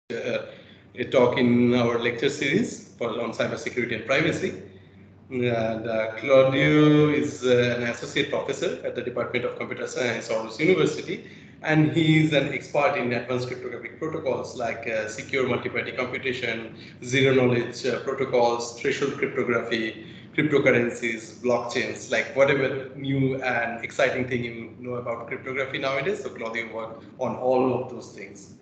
a talk in our lecture series on cybersecurity and privacy. And Claudio is an associate professor at the Department of Computer Science, Aarhus University, and he is an expert in advanced cryptographic protocols like secure multi-party computation, zero-knowledge protocols, threshold cryptography, cryptocurrencies, blockchains, like whatever new and exciting thing you know about cryptography nowadays. So Claudio worked on all of those things.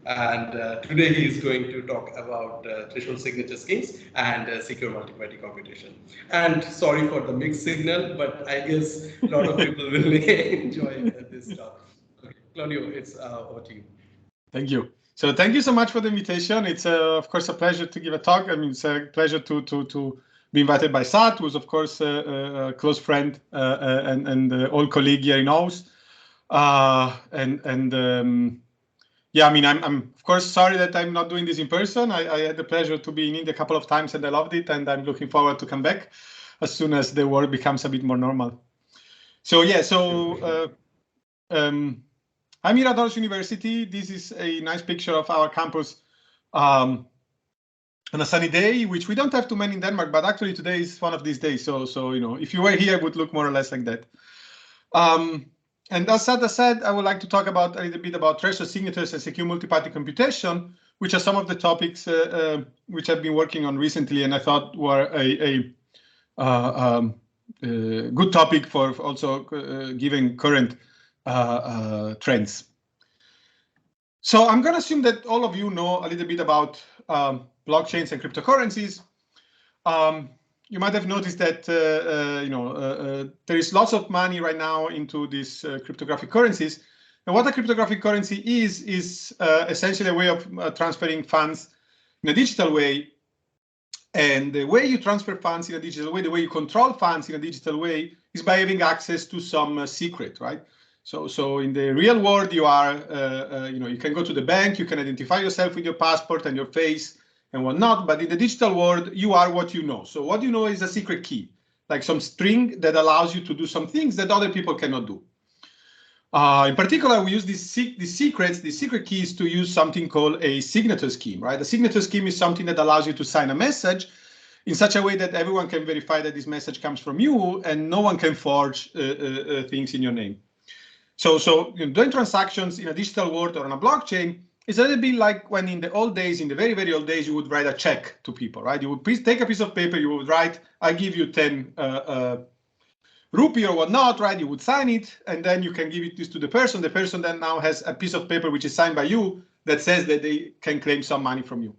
And today he is going to talk about threshold signature schemes and secure multi-party computation. And sorry for the mixed signal, but I guess a lot of people will enjoy this talk. Okay, Claudio, it's over to you. Thank you. So thank you so much for the invitation. It's of course a pleasure to give a talk. I mean, it's a pleasure to be invited by Sat, who's of course a close friend and old colleague here in Aarhus. Yeah, I mean, I'm of course sorry that I'm not doing this in person. I had the pleasure to be in India a couple of times and I loved it, and I'm looking forward to come back as soon as the world becomes a bit more normal. So yeah, I'm here at Aarhus University. This is a nice picture of our campus on a sunny day, which we don't have too many in Denmark, but actually today is one of these days. So you know, if you were here, it would look more or less like that. And as Sada said, I would like to talk about a little bit about threshold signatures and secure multi-party computation, which are some of the topics which I've been working on recently, and I thought were a good topic for also given current trends. So I'm going to assume that all of you know a little bit about blockchains and cryptocurrencies. You might have noticed that there is lots of money right now into these cryptographic currencies. And what a cryptographic currency is essentially a way of transferring funds in a digital way. And the way you transfer funds in a digital way, the way you control funds in a digital way, is by having access to some secret, right? So in the real world, you are, you can go to the bank, you can identify yourself with your passport and your face and whatnot, but in the digital world, you are what you know. So what you know is a secret key, like some string that allows you to do some things that other people cannot do. In particular, we use these secret keys to use something called a signature scheme, right? A signature scheme is something that allows you to sign a message in such a way that everyone can verify that this message comes from you and no one can forge things in your name. So doing transactions in a digital world or on a blockchain is a little bit like when in the old days, in the very, very old days, you would write a check to people, right? You would take a piece of paper, you would write, I give you 10 rupee or whatnot, right? You would sign it, and then you can give it this to the person. The person then now has a piece of paper which is signed by you that says that they can claim some money from you.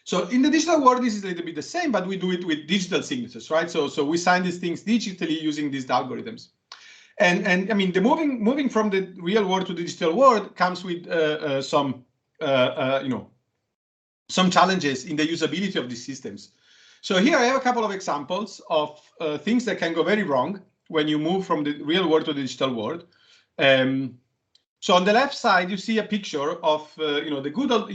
So in the digital world, this is a little bit the same, but we do it with digital signatures, right? So we sign these things digitally using these algorithms. And I mean, the moving from the real world to the digital world comes with some challenges in the usability of these systems. So here I have a couple of examples of things that can go very wrong when you move from the real world to the digital world. So on the left side, you see a picture of the good old,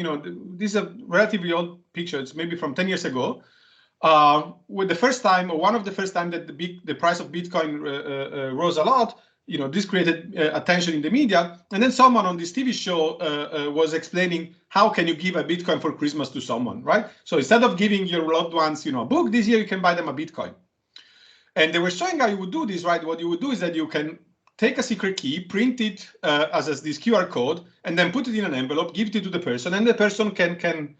this is a relatively old picture. It's maybe from 10 years ago. With the first time, or one of the first time that the price of Bitcoin rose a lot, this created attention in the media. And then someone on this TV show was explaining how can you give a Bitcoin for Christmas to someone, right? So instead of giving your loved ones, a book, this year you can buy them a Bitcoin. And they were showing how you would do this, right? What you would do is that you can take a secret key, print it as this QR code, and then put it in an envelope, give it to the person, and the person can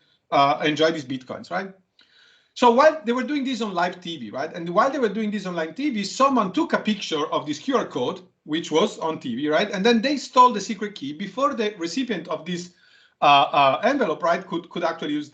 enjoy these Bitcoins, right? So while they were doing this on live TV, right? And while they were doing this on live TV, someone took a picture of this QR code, which was on TV, right? And then they stole the secret key before the recipient of this envelope, right, could actually use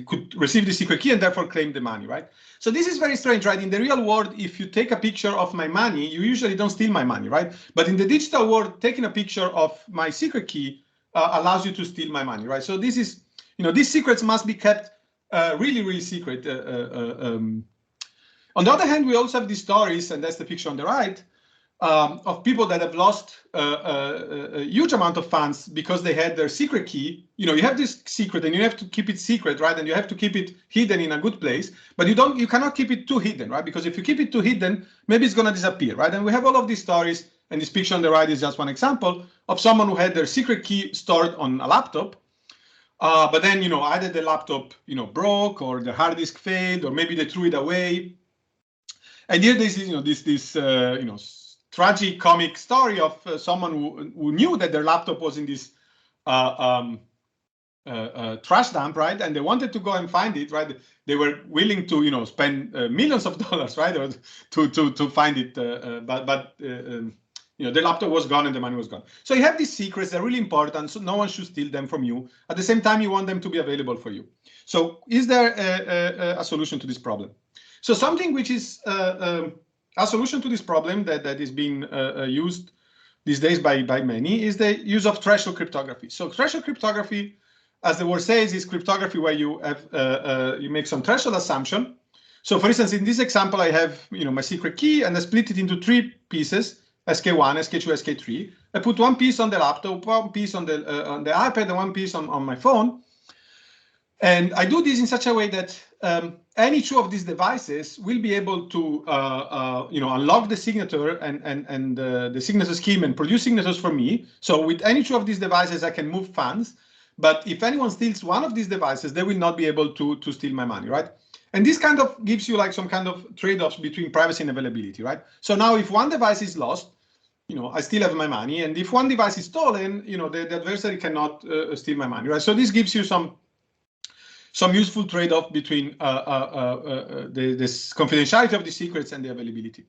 could receive the secret key and therefore claim the money, right? So this is very strange, right? In the real world, if you take a picture of my money, you usually don't steal my money, right? But in the digital world, taking a picture of my secret key allows you to steal my money, right? So this is, these secrets must be kept really, really secret. On the other hand, we also have these stories, and that's the picture on the right, of people that have lost a huge amount of funds because they had their secret key. You have this secret and you have to keep it secret, right? And you have to keep it hidden in a good place, but you cannot keep it too hidden, right? Because if you keep it too hidden, maybe it's going to disappear, right? And we have all of these stories And this picture on the right is just one example of someone who had their secret key stored on a laptop. But then, either the laptop, broke, or the hard disk failed, or maybe they threw it away. And here this is, this tragic comic story of someone who knew that their laptop was in this trash dump, right? And they wanted to go and find it, right? They were willing to, spend millions of dollars, right, or to find it. But the laptop was gone and the money was gone. So you have these secrets; they're really important. So no one should steal them from you. At the same time, you want them to be available for you. So is there a solution to this problem? So something which is a solution to this problem that is being used these days by many is the use of threshold cryptography. So threshold cryptography, as the word says, is cryptography where you have you make some threshold assumption. So for instance, in this example, I have my secret key and I split it into 3 pieces: SK1, SK2, SK3. I put one piece on the laptop, one piece on the iPad, and one piece on my phone. And I do this in such a way that any 2 of these devices will be able to unlock the signature and the signature scheme and produce signatures for me. So with any 2 of these devices, I can move funds. But if anyone steals one of these devices, they will not be able to steal my money, right? And this kind of gives you like some kind of trade-offs between privacy and availability, right? So now if one device is lost, I still have my money. And if one device is stolen, the adversary cannot steal my money, right? So this gives you some useful trade-off between this confidentiality of the secrets and the availability.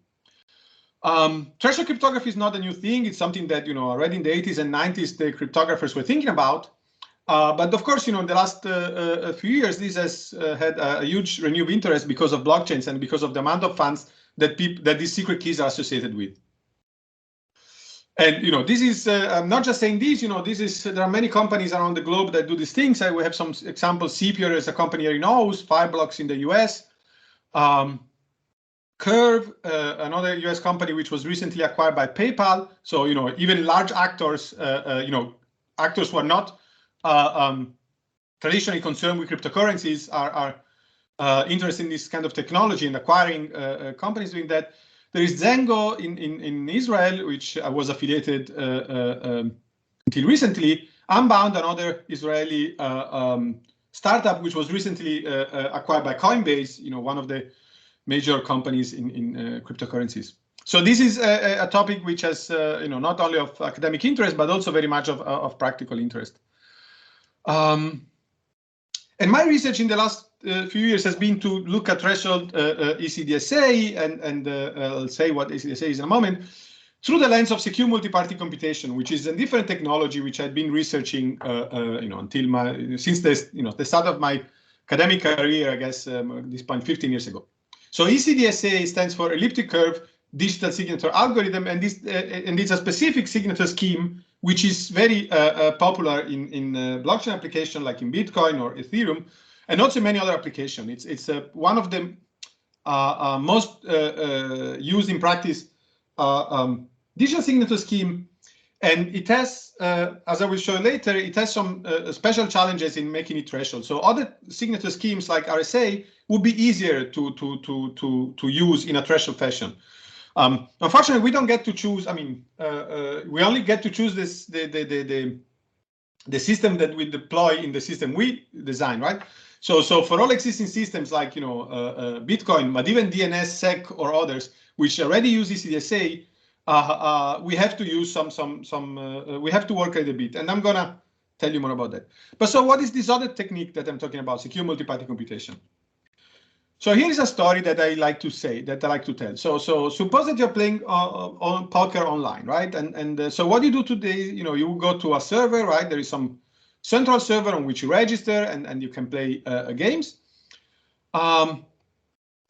Threshold cryptography is not a new thing. It's something that, already in the 80s and 90s, the cryptographers were thinking about. But of course, in the last few years, this has had a huge renewed interest because of blockchains and because of the amount of funds that these secret keys are associated with. And this is I'm not just saying this. There are many companies around the globe that do these things. We have some examples. Sepier is a company here in Aarhus, Fireblocks in the US, Curve, another US company which was recently acquired by PayPal. So even large actors, actors who are not traditionally concerned with cryptocurrencies are interested in this kind of technology and acquiring companies doing that. There is Zengo in Israel, which was affiliated until recently. Unbound, another Israeli startup, which was recently acquired by Coinbase, one of the major companies in cryptocurrencies. So this is a topic which has, not only of academic interest, but also very much of practical interest. And my research in the last few years has been to look at threshold ECDSA, and I'll say what ECDSA is in a moment, through the lens of secure multi-party computation, which is a different technology which I've been researching, since the start of my academic career, I guess, at this point 15 years ago. So ECDSA stands for Elliptic Curve Digital Signature Algorithm, and it's a specific signature scheme which is very popular in blockchain application like in Bitcoin or Ethereum, and also many other applications. It's one of the most used in practice digital signature scheme, and it has, as I will show later, it has some special challenges in making it threshold. So other signature schemes like RSA would be easier to use in a threshold fashion. Unfortunately, we don't get to choose. I mean, we only get to choose the system that we deploy in the system we design, right? So for all existing systems like Bitcoin, but even DNS, SEC, or others which already use ECDSA, we have to use we have to work a little bit, and I'm gonna tell you more about that. But so what is this other technique that I'm talking about, secure multi-party computation? So here is a story that I like to tell. So suppose that you're playing on poker online, right? And so what you do today, you go to a server, right? There is some central server on which you register and you can play games. And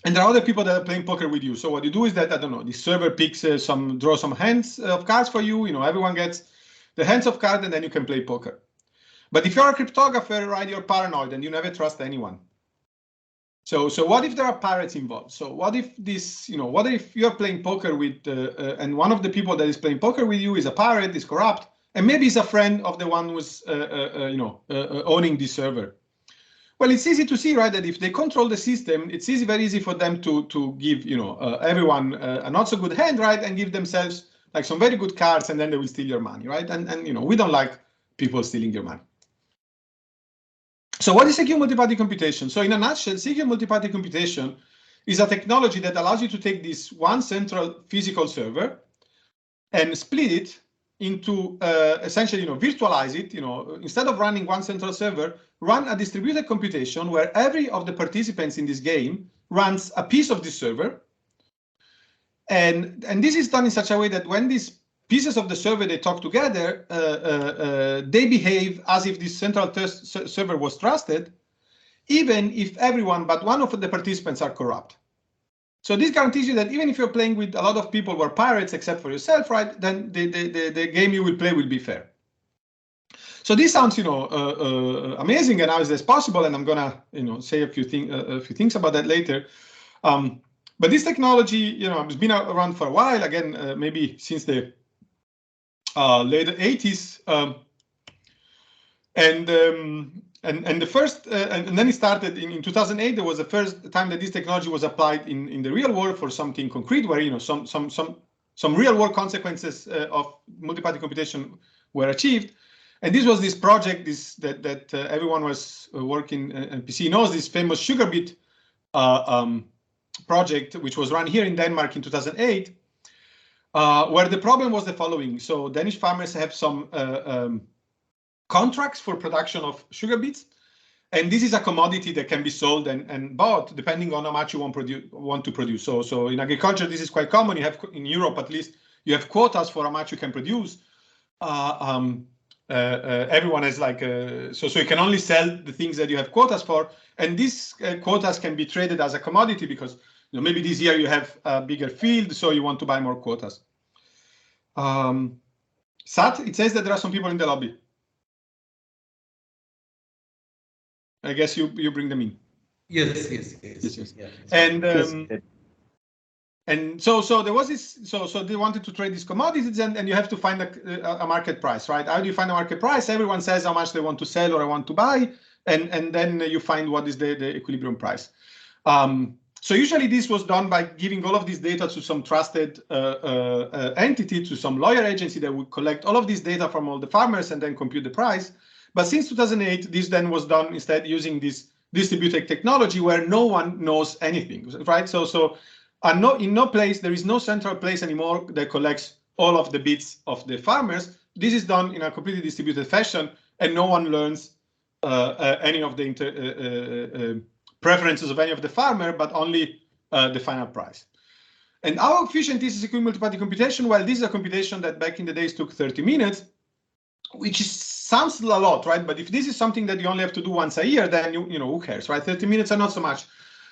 there are other people that are playing poker with you. So what you do is that, I don't know, the server picks draw some hands of cards for you. Everyone gets the hands of cards, and then you can play poker. But if you're a cryptographer, right, you're paranoid and you never trust anyone. So what if there are pirates involved? So what if what if you're playing poker with, and one of the people that is playing poker with you is a pirate, is corrupt, and maybe is a friend of the one who's, owning the server? Well, it's easy to see, right, that if they control the system, it's very easy for them to give, everyone a not so good hand, right, and give themselves like some very good cards, and then they will steal your money, right? And you know, we don't like people stealing your money. So what is secure multiparty computation? So in a nutshell, secure multiparty computation is a technology that allows you to take this one central physical server and split it into essentially, you know, virtualize it. You know, instead of running one central server, run a distributed computation where every of the participants in this game runs a piece of this server. And this is done in such a way that when these pieces of the server they talk together, they behave as if this central server was trusted, even if everyone but one of the participants are corrupt. So this guarantees you that even if you're playing with a lot of people who are pirates except for yourself, right, then the game you will play will be fair. So this sounds, you know, amazing, and how is this possible? And I'm gonna, you know, say a few things about that later. But this technology, you know, has been around for a while. Again, maybe since the late 80s, and the first, and then it started in 2008. There was the first time that this technology was applied in the real world for something concrete, where, you know, some real world consequences of multiparty computation were achieved. And this was this project, that everyone was working. Mpc knows this famous sugar beet project, which was run here in Denmark in 2008, where the problem was the following. So Danish farmers have some contracts for production of sugar beets, and this is a commodity that can be sold and bought depending on how much you want to produce. So in agriculture, this is quite common. You have, in Europe at least, you have quotas for how much you can produce. Everyone has like so you can only sell the things that you have quotas for, and these quotas can be traded as a commodity because, you know, maybe this year you have a bigger field, so you want to buy more quotas. Sat, it says that there are some people in the lobby. I guess you bring them in. Yes. Yeah. And so there was this. So they wanted to trade these commodities, and you have to find a market price, right? How do you find a market price? Everyone says how much they want to sell or I want to buy, and then you find what is the equilibrium price. So usually this was done by giving all of this data to some trusted entity, to some lawyer agency that would collect all of this data from all the farmers and then compute the price. But since 2008, this then was done instead using this distributed technology where no one knows anything, right? So in no place, there is no central place anymore that collects all of the bits of the farmers. This is done in a completely distributed fashion, and no one learns any of the preferences of any of the farmer, but only the final price. And how efficient is secure multiparty computation? Well, this is a computation that back in the days took 30 minutes, which sounds a lot, right? But if this is something that you only have to do once a year, then you know, who cares, right? 30 minutes are not so much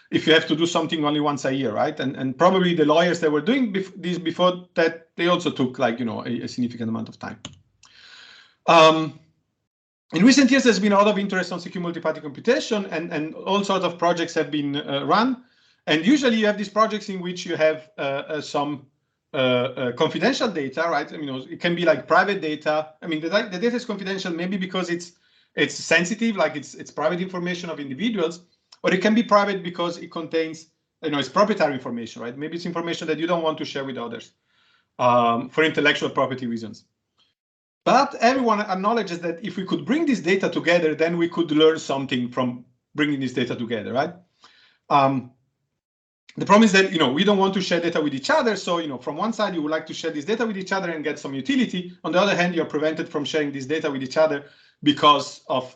if you have to do something only once a year, right? And probably the lawyers that were doing this before that, they also took, like, you know, a significant amount of time. In recent years, there's been a lot of interest on secure multiparty computation, and all sorts of projects have been run. And usually you have these projects in which you have some confidential data, right? I mean, you know, it can be like private data. I mean, the data is confidential maybe because it's sensitive, like it's private information of individuals, or it can be private because it contains, you know, it's proprietary information, right? Maybe it's information that you don't want to share with others for intellectual property reasons. But everyone acknowledges that if we could bring this data together, then we could learn something from bringing this data together, right? The problem is that, you know, we don't want to share data with each other. So, you know, from one side, you would like to share this data with each other and get some utility. On the other hand, you're prevented from sharing this data with each other because of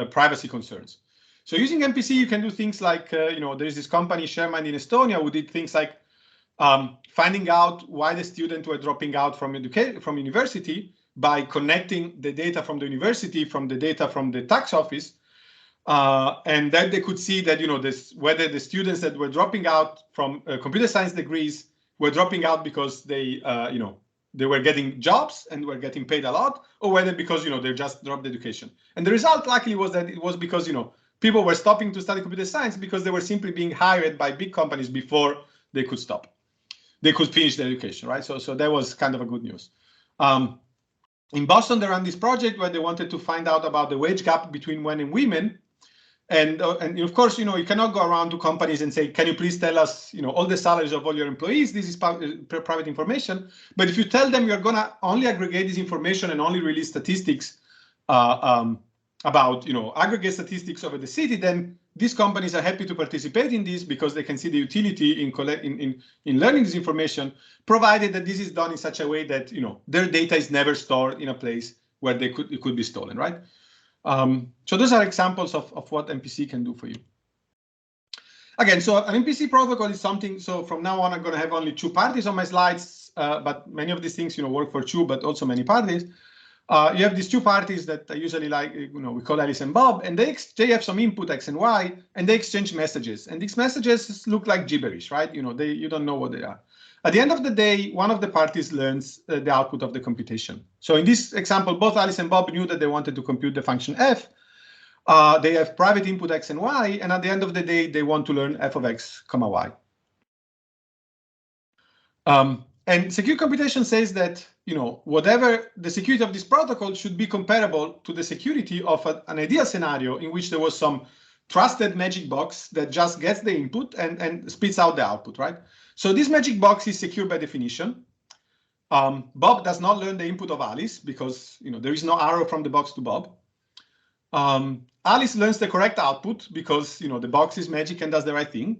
privacy concerns. So using MPC, you can do things like, you know, there's this company, Sherman in Estonia, who did things like finding out why the students were dropping out from university by connecting the data from the university from the data from the tax office. And then they could see that, you know, whether the students that were dropping out from computer science degrees were dropping out because they, you know, they were getting jobs and were getting paid a lot, or whether because, you know, they just dropped education. And the result likely was that it was because, you know, people were stopping to study computer science because they were simply being hired by big companies before they could stop. They could finish their education, right? So that was kind of a good news. In Boston, they ran this project where they wanted to find out about the wage gap between men and women. And of course, you cannot go around to companies and say, can you please tell us, all the salaries of all your employees? This is private information. But if you tell them you're going to only aggregate this information and only release statistics about, aggregate statistics over the city, then these companies are happy to participate in this because they can see the utility in learning this information, provided that this is done in such a way that, their data is never stored in a place where it could be stolen, right? So those are examples of what MPC can do for you. Again, so an Mpc protocol is something, so from now on, I'm going to have only 2 parties on my slides, but many of these things, work for 2, but also many parties. You have these 2 parties that I usually like, we call Alice and Bob, and they have some input X and Y, and they exchange messages. And these messages look like gibberish, right? You don't know what they are. At the end of the day, one of the parties learns the output of the computation. So in this example, both Alice and Bob knew that they wanted to compute the function f. They have private input X and Y, and at the end of the day, they want to learn f of X, comma Y. And secure computation says that, whatever the security of this protocol should be comparable to the security of an ideal scenario in which there was some trusted magic box that just gets the input and spits out the output, right? So this magic box is secure by definition. Bob does not learn the input of Alice because, there is no arrow from the box to Bob. Alice learns the correct output because, the box is magic and does the right thing.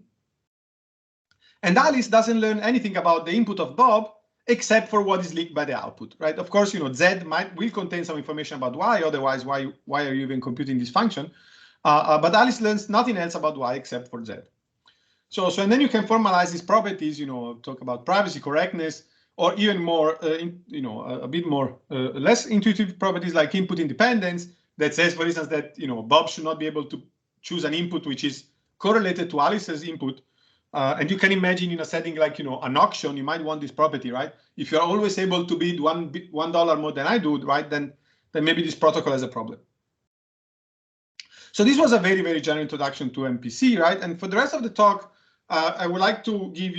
And Alice doesn't learn anything about the input of Bob except for what is leaked by the output, right? Of course, Z will contain some information about Y, otherwise why are you even computing this function? But Alice learns nothing else about Y except for Z. So and then you can formalize these properties, talk about privacy, correctness, or even more, a bit more less intuitive properties like input independence that says, for instance, that Bob should not be able to choose an input which is correlated to Alice's input. And you can imagine in a setting like an auction, you might want this property, right? If you're always able to bid $1 more than I do, right, then maybe this protocol has a problem. So this was a very, very general introduction to MPC, right? And for the rest of the talk, I would like to give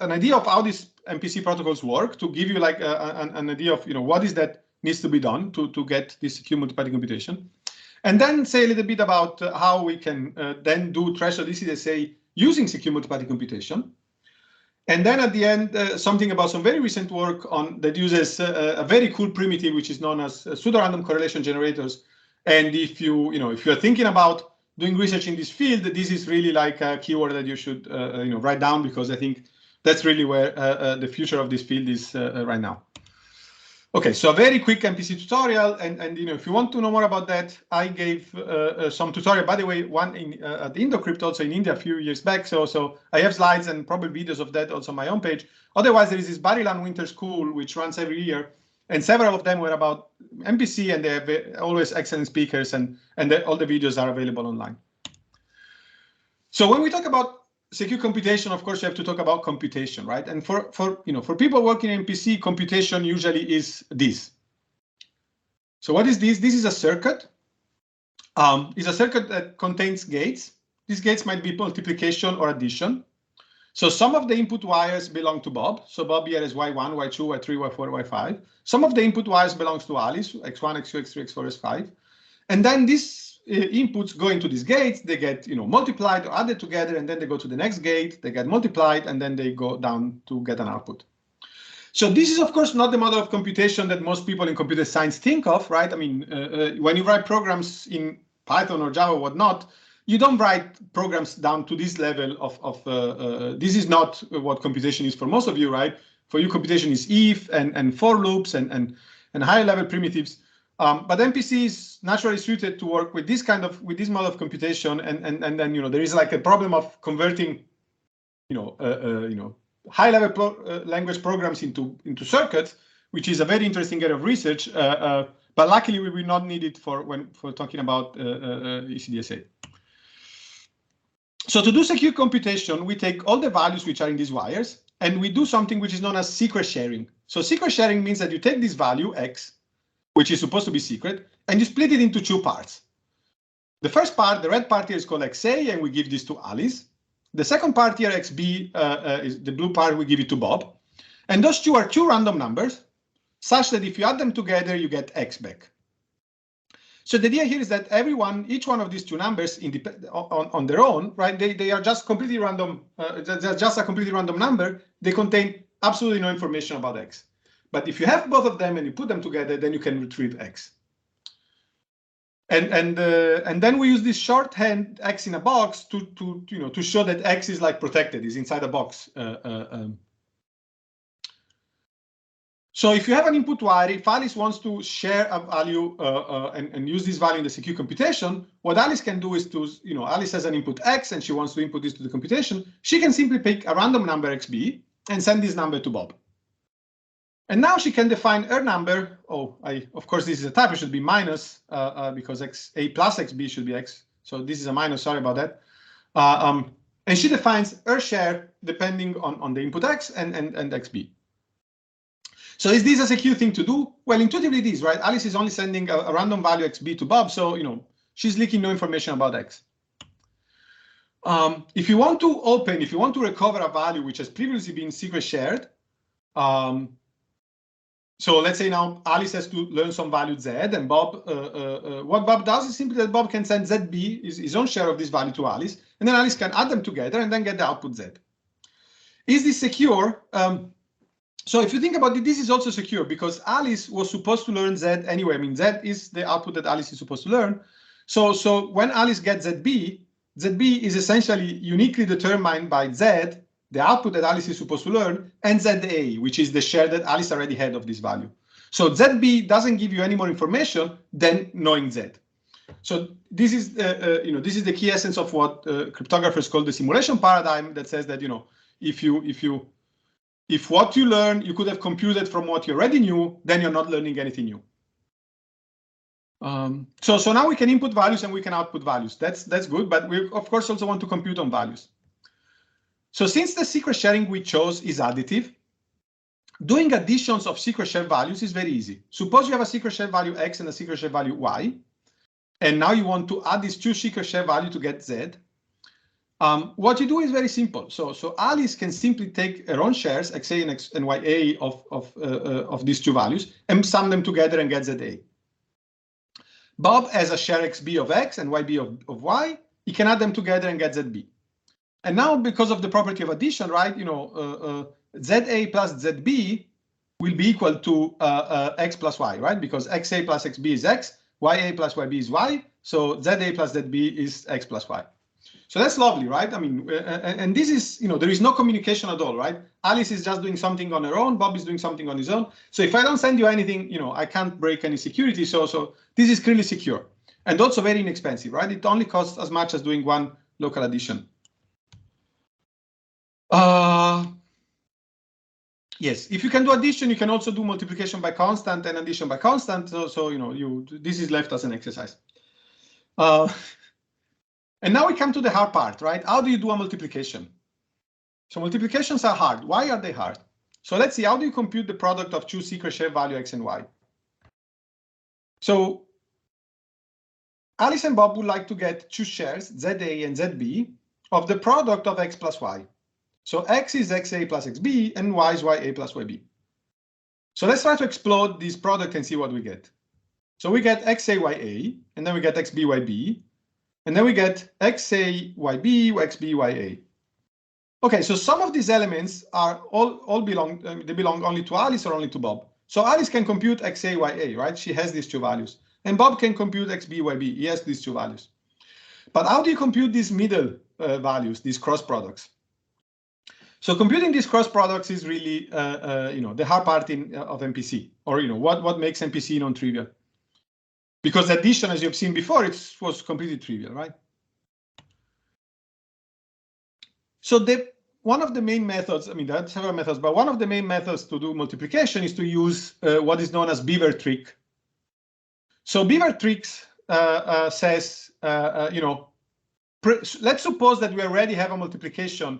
an idea of how these MPC protocols work, to give you like an idea of what is that needs to be done to get this secure multiparty computation, and then say a little bit about how we can then do threshold ECDSA using secure multiparty computation, and then at the end something about some very recent work that uses a very cool primitive which is known as pseudorandom correlation generators. And if you're thinking about doing research in this field, this is really like a keyword that you should write down, because I think that's really where the future of this field is right now. Okay, so a very quick MPC tutorial, and if you want to know more about that, I gave some tutorial, by the way, one at IndoCrypt also in India a few years back. So I have slides and probably videos of that also on my own page. Otherwise, there is this Barilan Winter School which runs every year, and several of them were about MPC, and they have always excellent speakers, and all the videos are available online. So when we talk about secure computation, of course, you have to talk about computation, right? And for people working in MPC, computation usually is this. So what is this? This is a circuit. It's a circuit that contains gates. These gates might be multiplication or addition. So some of the input wires belong to Bob. So Bob here is Y1, Y2, Y3, Y4, Y5. Some of the input wires belongs to Alice, X1, X2, X3, X4, X5. And then these inputs go into these gates. They get multiplied or added together, and then they go to the next gate. They get multiplied, and then they go down to get an output. So this is, of course, not the model of computation that most people in computer science think of, right? I mean, when you write programs in Python or Java or whatnot, you don't write programs down to this level of this is not what computation is for most of you, right? For you, computation is if and for loops and higher level primitives. But MPC is naturally suited to work with this model of computation, and then there is like a problem of converting high level language programs into circuits, which is a very interesting area of research. But luckily, we will not need it for talking about ECDSA. So to do secure computation, we take all the values which are in these wires, and we do something which is known as secret sharing. So secret sharing means that you take this value, X, which is supposed to be secret, and you split it into 2 parts. The first part, the red part here, is called XA, and we give this to Alice. The second part here, XB, is the blue part, we give it to Bob. And those 2 are 2 random numbers, such that if you add them together, you get X back. So the idea here is that each one of these two numbers on their own, right? They are just completely random. They're just a completely random number. They contain absolutely no information about X. But if you have both of them and you put them together, then you can retrieve X. And then we use this shorthand X in a box to show that X is like protected, is inside a box. So if you have an input y, if Alice wants to share a value and use this value in the secure computation, what Alice can do is Alice has an input X and she wants to input this to the computation. She can simply pick a random number XB and send this number to Bob. And now she can define her number. Of course, this is a typo, it should be minus because A plus XB should be X. So this is a minus, sorry about that. And she defines her share depending on the input X and XB. So is this a secure thing to do? Well, intuitively it is, right? Alice is only sending a random value XB to Bob, so she's leaking no information about X. If you want to recover a value which has previously been secret shared, so let's say now Alice has to learn some value Z, and Bob, what Bob does is simply that Bob can send ZB, his own share of this value, to Alice, and then Alice can add them together and then get the output Z. Is this secure? So if you think about it, this is also secure because Alice was supposed to learn Z anyway. I mean, Z is the output that Alice is supposed to learn. So when Alice gets ZB, ZB is essentially uniquely determined by Z, the output that Alice is supposed to learn, and ZA, which is the share that Alice already had of this value. So ZB doesn't give you any more information than knowing Z. So this is this is the key essence of what cryptographers call the simulation paradigm, that says that if what you learn you could have computed from what you already knew, then you're not learning anything new. So now we can input values and we can output values. That's good, but we of course also want to compute on values. So since the secret sharing we chose is additive, doing additions of secret shared values is very easy. Suppose you have a secret shared value X and a secret shared value Y, and now you want to add these two secret shared values to get Z. What you do is very simple. So Alice can simply take her own shares, XA and YA of these two values, and sum them together and get ZA. Bob has a share XB of X and YB of Y. He can add them together and get ZB. And now, because of the property of addition, right? ZA plus ZB will be equal to X plus Y, right? Because XA plus XB is X, YA plus YB is Y. So ZA plus ZB is X plus Y. So that's lovely, right? I mean, and this is, there is no communication at all, right? Alice is just doing something on her own. Bob is doing something on his own. So if I don't send you anything, I can't break any security. So this is clearly secure and also very inexpensive, right? It only costs as much as doing one local addition. Yes, if you can do addition, you can also do multiplication by constant and addition by constant. So this is left as an exercise. And now we come to the hard part, right? How do you do a multiplication? So multiplications are hard. Why are they hard? So let's see, how do you compute the product of two secret shared value X and Y? So Alice and Bob would like to get two shares, ZA and ZB, of the product of X plus Y. So X is XA plus XB and Y is YA plus YB. So let's try to explode this product and see what we get. So we get XAYA, and then we get XBYB, and then we get XAYB, XBYA. Okay, so some of these elements are all belong, they belong only to Alice or only to Bob. So Alice can compute XAYA, right? She has these two values. And Bob can compute XBYB, he has these two values. But how do you compute these middle values, these cross products? So computing these cross products is really, the hard part of MPC, or what makes MPC non-trivial. Because addition, as you've seen before, it was completely trivial, right? So one of the main methods, I mean, there are several methods, but one of the main methods to do multiplication is to use what is known as Beaver trick. So Beaver tricks says, let's suppose that we already have a multiplication,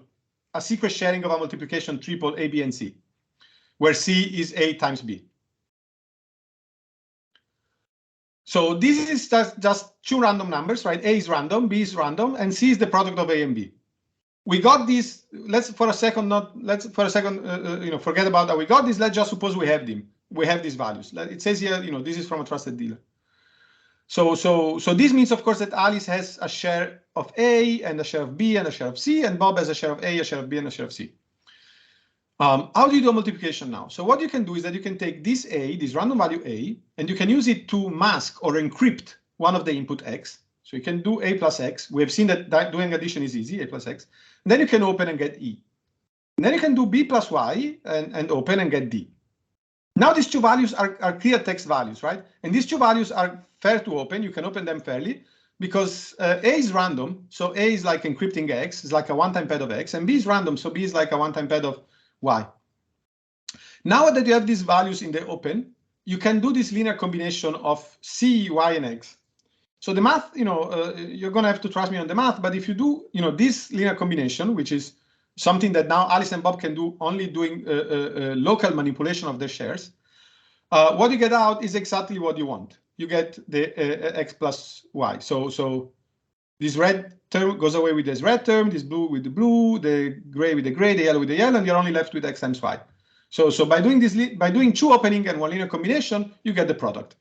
a secret sharing of a multiplication triple A, B, and C, where C is A times B. So this is just two random numbers, right? A is random, B is random, and C is the product of A and B. We got these. Let's for a second forget about that. We got this. Let's just suppose we have them. We have these values. It says here, this is from a trusted dealer. So this means, of course, that Alice has a share of A and a share of B and a share of C, and Bob has a share of A, a share of B, and a share of C. How do you do a multiplication now? So what you can do is that you can take this A, this random value A, and you can use it to mask or encrypt one of the input X. So you can do A plus X. We have seen that doing addition is easy, A plus X. And then you can open and get E. And then you can do B plus Y and open and get D. Now these two values are clear text values, right? And these two values are fair to open. You can open them fairly because A is random. So A is like encrypting X, is like a one-time pad of X, and B is random. So B is like a one-time pad of Y. Now that you have these values in the open, you can do this linear combination of C, Y, and X. So the math, you're going to have to trust me on the math. But if you do, this linear combination, which is something that now Alice and Bob can do only doing local manipulation of their shares, what you get out is exactly what you want. You get the X plus Y. So this red term goes away with this red term, this blue with the blue, the gray with the gray, the yellow with the yellow, and you're only left with X times Y. So by doing this, by doing two opening and one linear combination, you get the product.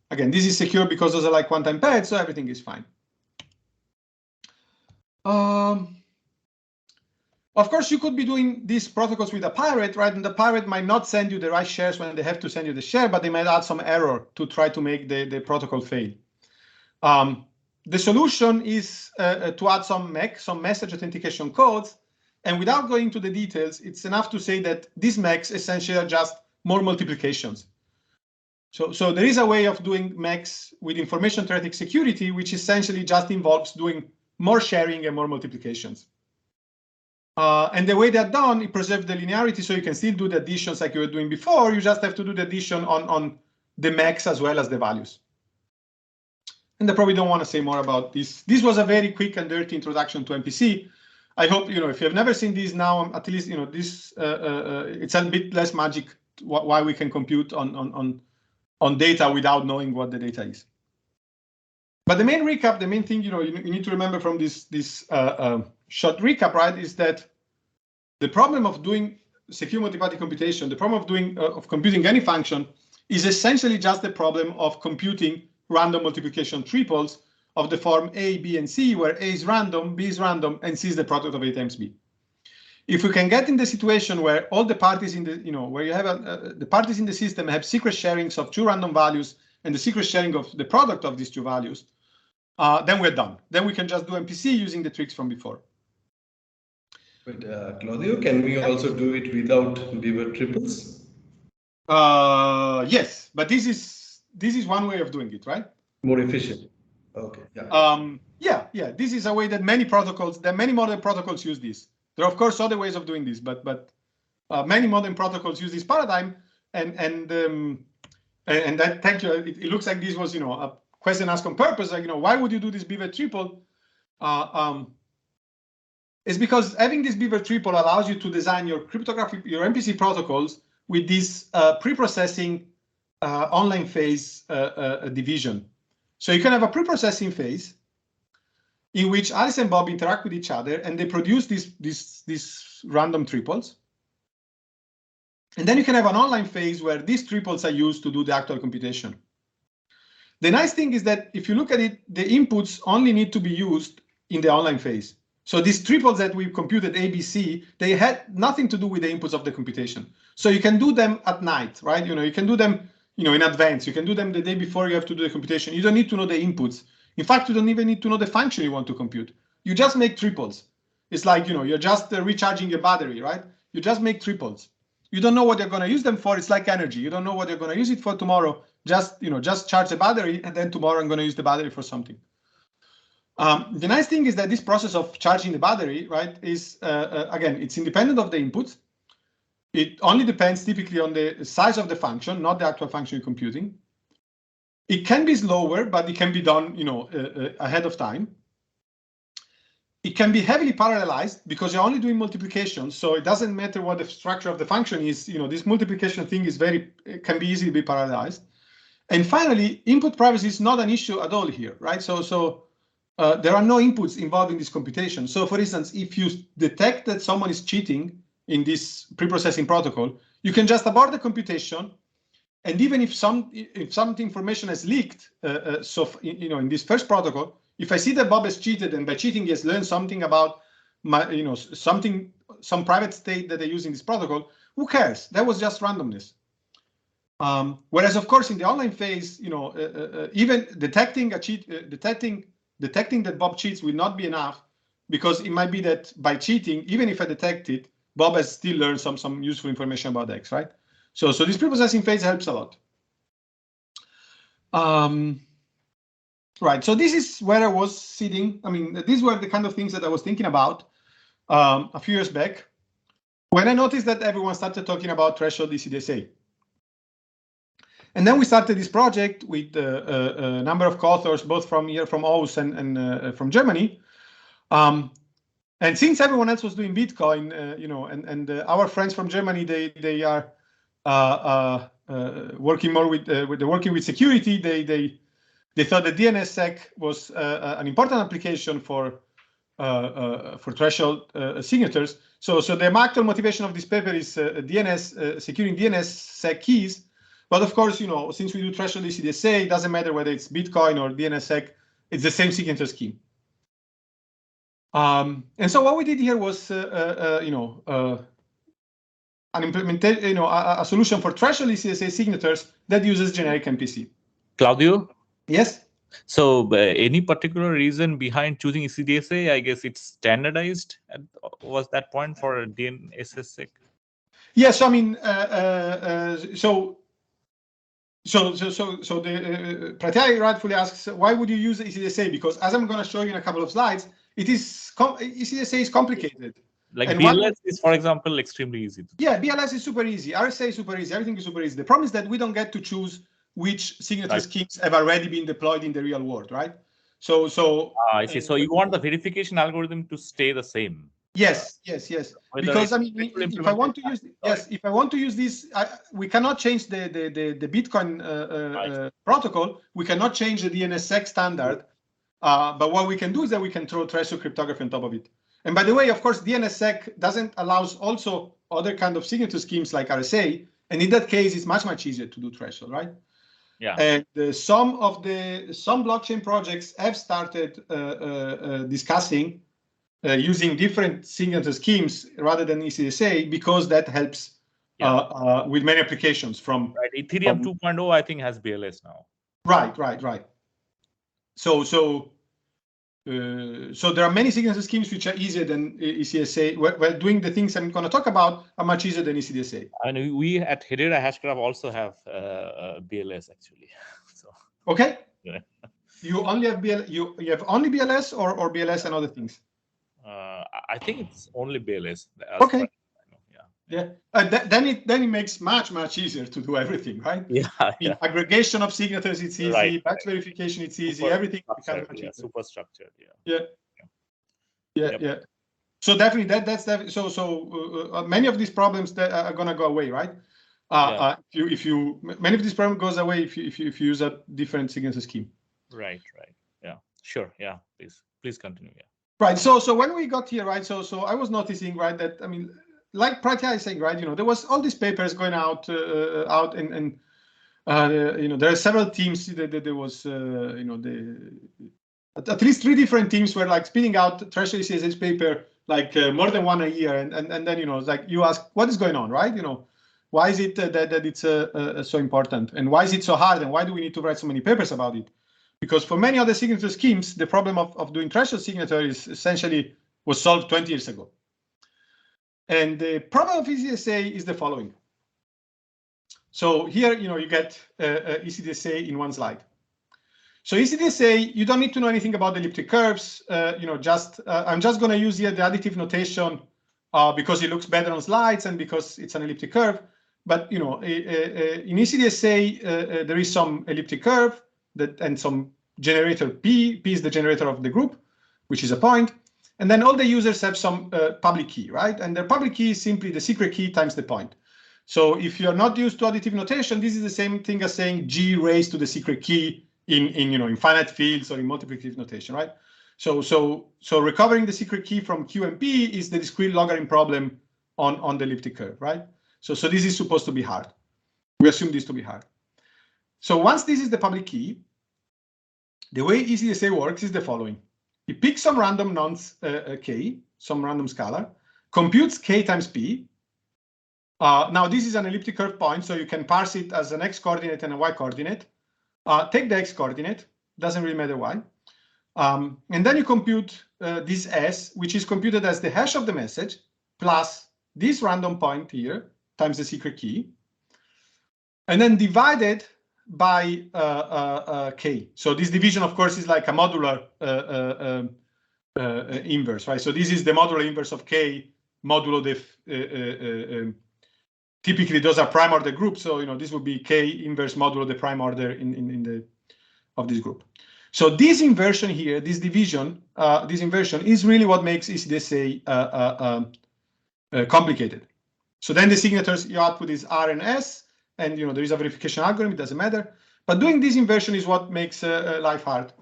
Again, this is secure because those are like one-time pads, so everything is fine. Of course, you could be doing these protocols with a pirate, right? And the pirate might not send you the right shares when they have to send you the share, but they might add some error to try to make the protocol fail. The solution is to add some MEC, some message authentication codes. And without going into the details, it's enough to say that these MECs essentially are just more multiplications. So there is a way of doing MECs with information theoretic security, which essentially just involves doing more sharing and more multiplications. And the way they're done, it preserves the linearity, so you can still do the additions like you were doing before. You just have to do the addition on the MECs as well as the values. And I probably don't want to say more about this. This was a very quick and dirty introduction to MPC. I hope, if you have never seen these now, at least, this it's a bit less magic why we can compute on data without knowing what the data is. But the main recap, the main thing, you need to remember from this short recap, right, is that the problem of doing secure multiparty computation, the problem of doing of computing any function, is essentially just the problem of computing random multiplication triples of the form A, B, and C, where A is random, B is random, and C is the product of A times B. If we can get in the situation where all the parties in the, where you have the parties in the system have secret sharings of two random values and the secret sharing of the product of these two values, then we're done. Then we can just do MPC using the tricks from before. But Claudio, can we also do it without Beaver triples? Yes, but this is one way of doing it, right? More efficient. Okay. Yeah. Yeah. This is a way that many protocols, many modern protocols use this. There are of course other ways of doing this, but many modern protocols use this paradigm, and that, thank you. It looks like this was a question asked on purpose, like why would you do this Beaver triple? It's because having this Beaver triple allows you to design your cryptographic, your MPC protocols with this pre-processing online phase division. So you can have a pre-processing phase in which Alice and Bob interact with each other and they produce these random triples. And then you can have an online phase where these triples are used to do the actual computation. The nice thing is that if you look at it, the inputs only need to be used in the online phase. So these triples that we computed, A, B, C, they had nothing to do with the inputs of the computation. So you can do them at night, right? You can do them in advance. You can do them the day before you have to do the computation. You don't need to know the inputs. In fact, you don't even need to know the function you want to compute. You just make triples. It's like, you're just recharging your battery, right? You just make triples. You don't know what you're going to use them for. It's like energy. You don't know what you're going to use it for tomorrow. Just charge the battery, and then tomorrow I'm going to use the battery for something. The nice thing is that this process of charging the battery, right, is, again, it's independent of the inputs. It only depends typically on the size of the function, not the actual function you're computing. It can be slower, but it can be done, ahead of time. It can be heavily parallelized because you're only doing multiplication, so it doesn't matter what the structure of the function is. This multiplication thing is can be easily be parallelized. And finally, input privacy is not an issue at all here, right? So there are no inputs involved in this computation. So, for instance, if you detect that someone is cheating in this pre-processing protocol, you can just abort the computation, And even if some information is leaked, in this first protocol, if I see that Bob has cheated and by cheating he has learned something about some private state that they use in this protocol, who cares? That was just randomness. Whereas, of course, in the online phase, even detecting a cheat, detecting that Bob cheats will not be enough, because it might be that by cheating, even if I detect it, Bob has still learned some useful information about X, right? So this preprocessing phase helps a lot. Right, so this is where I was sitting. I mean, these were the kind of things that I was thinking about a few years back, when I noticed that everyone started talking about threshold ECDSA. And then we started this project with a number of co-authors, both from Aarhus and from Germany. And since everyone else was doing Bitcoin, and our friends from Germany, they are working more with security. They thought that DNSSEC was an important application for threshold signatures. So the actual motivation of this paper is securing DNSSEC keys. But of course, since we do threshold ECDSA, it doesn't matter whether it's Bitcoin or DNSSEC, it's the same signature scheme. And so what we did here was, an implementation, a solution for threshold ECDSA signatures that uses generic Mpc. Claudio? Yes? So any particular reason behind choosing ECDSA? I guess it's standardized. Was that point for DNSSEC? Yes, I mean, the Pratyai rightfully asks, why would you use ECDSA? Because as I'm going to show you in a couple of slides, ECDSA is complicated. Like and BLS is, for example, extremely easy. Yeah, BLS is super easy. RSA is super easy. Everything is super easy. The problem is that we don't get to choose which signature schemes have already been deployed in the real world, right? I see. So you want the verification algorithm to stay the same. Yes. Because I mean, if I want to use this, we cannot change the Bitcoin protocol. We cannot change the DNSSEC standard. But what we can do is that we can throw threshold cryptography on top of it. And by the way, of course, DNSSEC doesn't allows also other kind of signature schemes like RSA. And in that case, it's much easier to do threshold, right? Yeah. And some blockchain projects have started discussing using different signature schemes rather than ECDSA, because that helps with many applications from Ethereum 2.0, I think, has BLS now. Right. So there are many signature schemes which are easier than ECDSA. Where doing the things I'm going to talk about are much easier than ECDSA. And we at Hedera Hashgraph also have BLS actually. So okay. Yeah. You only have you have only BLS or BLS and other things. I think it's only BLS. Okay. Yeah. Then it makes much easier to do everything, right? Yeah. Aggregation of signatures, it's easy. Batch verification, it's easy. Everything becomes much easier. Super structured. Yeah. So definitely that's definitely so many of these problems that are gonna go away, right? If you many of these problems goes away if you use a different signature scheme. Right. Yeah. Sure. Yeah. Please continue. Yeah. Right. So when we got here, right? So I was noticing, right, that I mean, like Pratyai is saying, right? There was all these papers going out, and there are several teams that there was, at least 3 different teams were like spinning out threshold ECDSA paper like more than one a year, and then like you ask, what is going on, right? Why is it that it's so important, and why is it so hard, and why do we need to write so many papers about it? Because for many other signature schemes, the problem of doing threshold signature is essentially was solved 20 years ago. And the problem of ECDSA is the following. So here, you get ECDSA in one slide. So ECDSA, you don't need to know anything about the elliptic curves. I'm just going to use here the additive notation because it looks better on slides and because it's an elliptic curve. But in ECDSA, there is some elliptic curve and some generator P. P is the generator of the group, which is a point. And then all the users have some public key, right? And their public key is simply the secret key times the point. So if you're not used to additive notation, this is the same thing as saying G raised to the secret key in finite fields or in multiplicative notation, right? So recovering the secret key from Q and P is the discrete logarithm problem on the elliptic curve, right? So this is supposed to be hard. We assume this to be hard. So once this is the public key, the way ECDSA works is the following. It picks some random nonce k, some random scalar, computes k times p. Now this is an elliptic curve point, so you can parse it as an x coordinate and a y coordinate. Take the x coordinate, doesn't really matter why. And then you compute this s, which is computed as the hash of the message plus this random point here times the secret key, and then divided by k. So this division, of course, is like a modular inverse, right? So this is the modular inverse of k modulo the. Typically, those are prime order groups, so this would be k inverse modulo the prime order of this group. So this inversion here, this division, this inversion is really what makes ECDSA complicated. So then the signatures you output is R and S, and there is a verification algorithm. It doesn't matter, but doing this inversion is what makes life hard.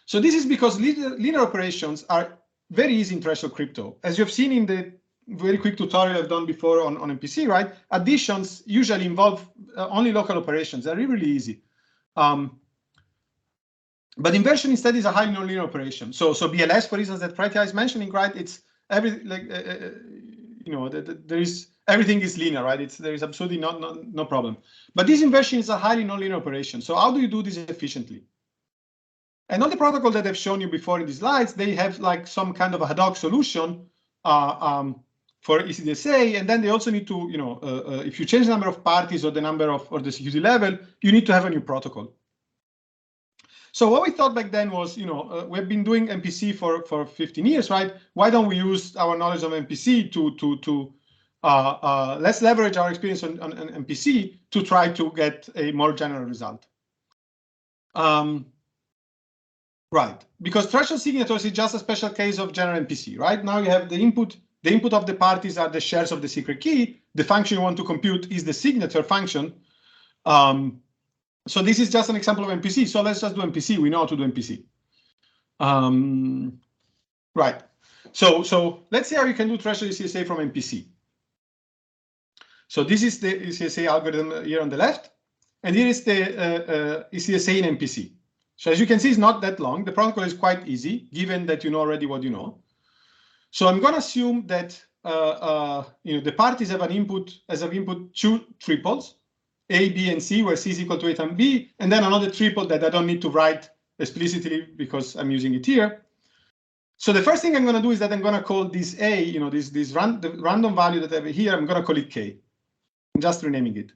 So this is because linear operations are very easy in threshold crypto, as you have seen in the very quick tutorial I've done before on Mpc, right? Additions usually involve only local operations. They're really easy. But inversion instead is a highly nonlinear operation. So BLS, for instance, that Pratia is mentioning, right? It's every there is everything is linear, right? There is absolutely no problem. But this inversion is a highly nonlinear operation. So how do you do this efficiently? And all the protocols that I've shown you before in these slides, they have like some kind of a ad hoc solution for ECDSA, and then they also need to, if you change the number of parties or the number of or the security level, you need to have a new protocol. So what we thought back then was, we've been doing MPC for 15 years, right? Why don't we use our knowledge of MPC to let's leverage our experience on MPC to try to get a more general result. Right, because threshold signatures is just a special case of general MPC, right? Now you have the input. The input of the parties are the shares of the secret key. The function you want to compute is the signature function. So this is just an example of MPC. So let's just do MPC. We know how to do MPC. Right. So let's see how you can do threshold ECDSA from MPC. So this is the ECDSA algorithm here on the left, and here is the ECDSA in MPC. So as you can see, it's not that long. The protocol is quite easy, given that you know already what you know. So I'm going to assume that the parties have an input two triples, A, B, and C, where C is equal to A times B, and then another triple that I don't need to write explicitly because I'm using it here. So the first thing I'm going to do is that I'm going to call this A, the random value that I have here, I'm going to call it K. I'm just renaming it.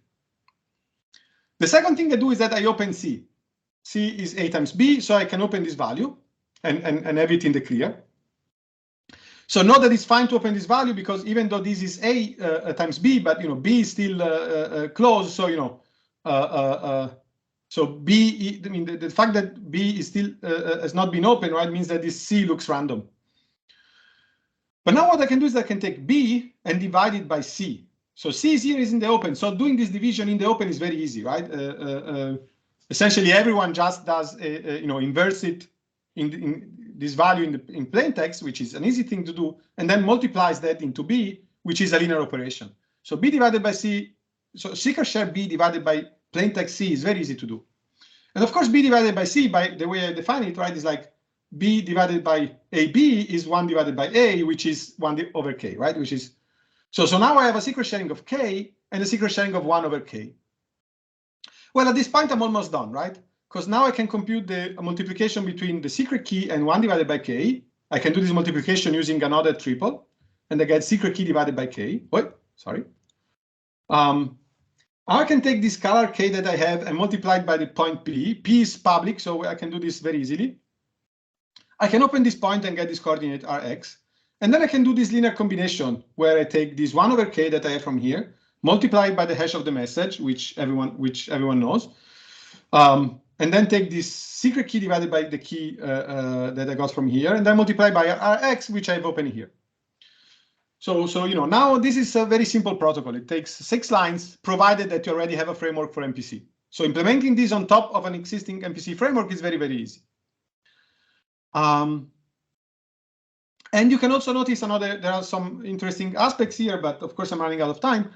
The second thing I do is that I open C. C is A times B, so I can open this value and have it in the clear. So note that it's fine to open this value because even though this is A times B, but B is still closed. So so B, I mean the fact that B is still has not been opened, right, means that this C looks random. But now what I can do is I can take B and divide it by C. So C is here is in the open. So doing this division in the open is very easy, right? Essentially, everyone just does inverse it in this value in plain text, which is an easy thing to do, and then multiplies that into B, which is a linear operation. So B divided by C, so secret share B divided by plain text C is very easy to do. And of course, B divided by C, by the way I define it, right, is like B divided by AB is 1 divided by A, which is 1 over K, right? Which is so now I have a secret sharing of K and a secret sharing of 1 over K. Well, at this point, I'm almost done, right? Because now I can compute the multiplication between the secret key and 1 divided by K. I can do this multiplication using another triple, and I get secret key divided by K. Wait, sorry. I can take this scalar K that I have and multiply it by the point P. P is public, so I can do this very easily. I can open this point and get this coordinate Rx. And then I can do this linear combination where I take this 1 over K that I have from here, multiply it by the hash of the message, which everyone knows. And then take this secret key divided by the key that I got from here, and then multiply by Rx, which I've opened here. So now this is a very simple protocol. It takes 6 lines, provided that you already have a framework for MPC. So implementing this on top of an existing MPC framework is very, very easy. And you can also notice there are some interesting aspects here, but of course I'm running out of time.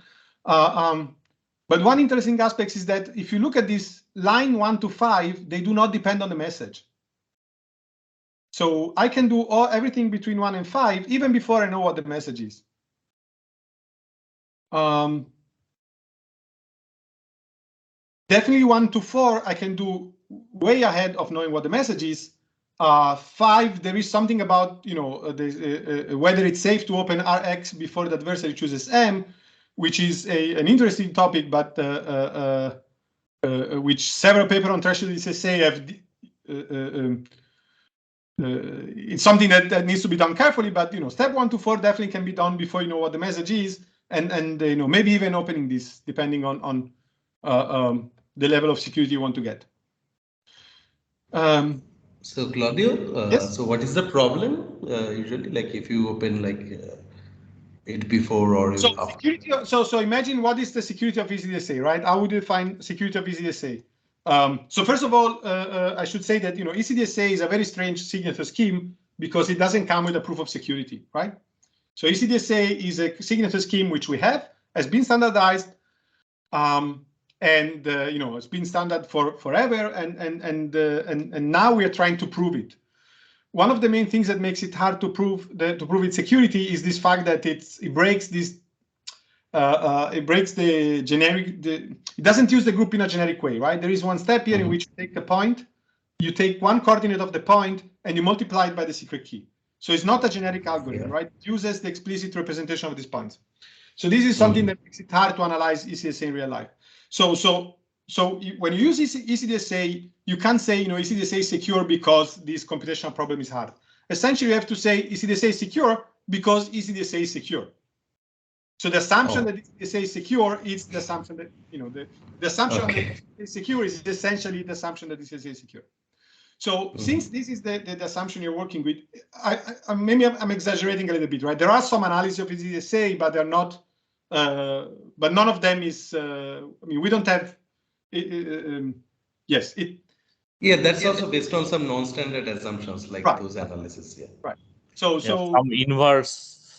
But one interesting aspect is that if you look at this line 1 to 5, they do not depend on the message. So I can do everything between 1 and 5 even before I know what the message is. Definitely 1 to 4 I can do way ahead of knowing what the message is. 5, there is something about whether it's safe to open Rx before the adversary chooses M, which is an interesting topic, but which several papers on threshold ECDSA have. It's something that needs to be done carefully, but step 1 to 4 definitely can be done before you know what the message is, and maybe even opening this depending on the level of security you want to get. So Claudio, yes? So what is the problem usually? Like if you open it before or after? Security. So imagine what is the security of ECDSA, right? How would you define security of ECDSA? So first of all, I should say that ECDSA is a very strange signature scheme because it doesn't come with a proof of security, right? So ECDSA is a signature scheme which we have, has been standardized, and it's been standard for forever, and now we are trying to prove it. One of the main things that makes it hard to prove its security is this fact that it breaks this. It breaks the generic. It doesn't use the group in a generic way, right? There is one step here in which you take a point, you take one coordinate of the point, and you multiply it by the secret key. So it's not a generic algorithm, right? It uses the explicit representation of these points. So this is something that makes it hard to analyze ECDSA in real life. So when you use ECDSA, you can't say ECDSA is secure because this computational problem is hard. Essentially, you have to say ECDSA is secure because ECDSA is secure. So the assumption that ECDSA is secure is the assumption that the assumption that ECDSA is secure is essentially the assumption that ECDSA is secure. So since this is the assumption you're working with, maybe I'm exaggerating a little bit, right? There are some analysis of ECDSA, but they're not. But none of them is. We don't have. Yes, it. Yeah, that's also based on some non-standard assumptions like those analysis. Yeah. Right. So some inverse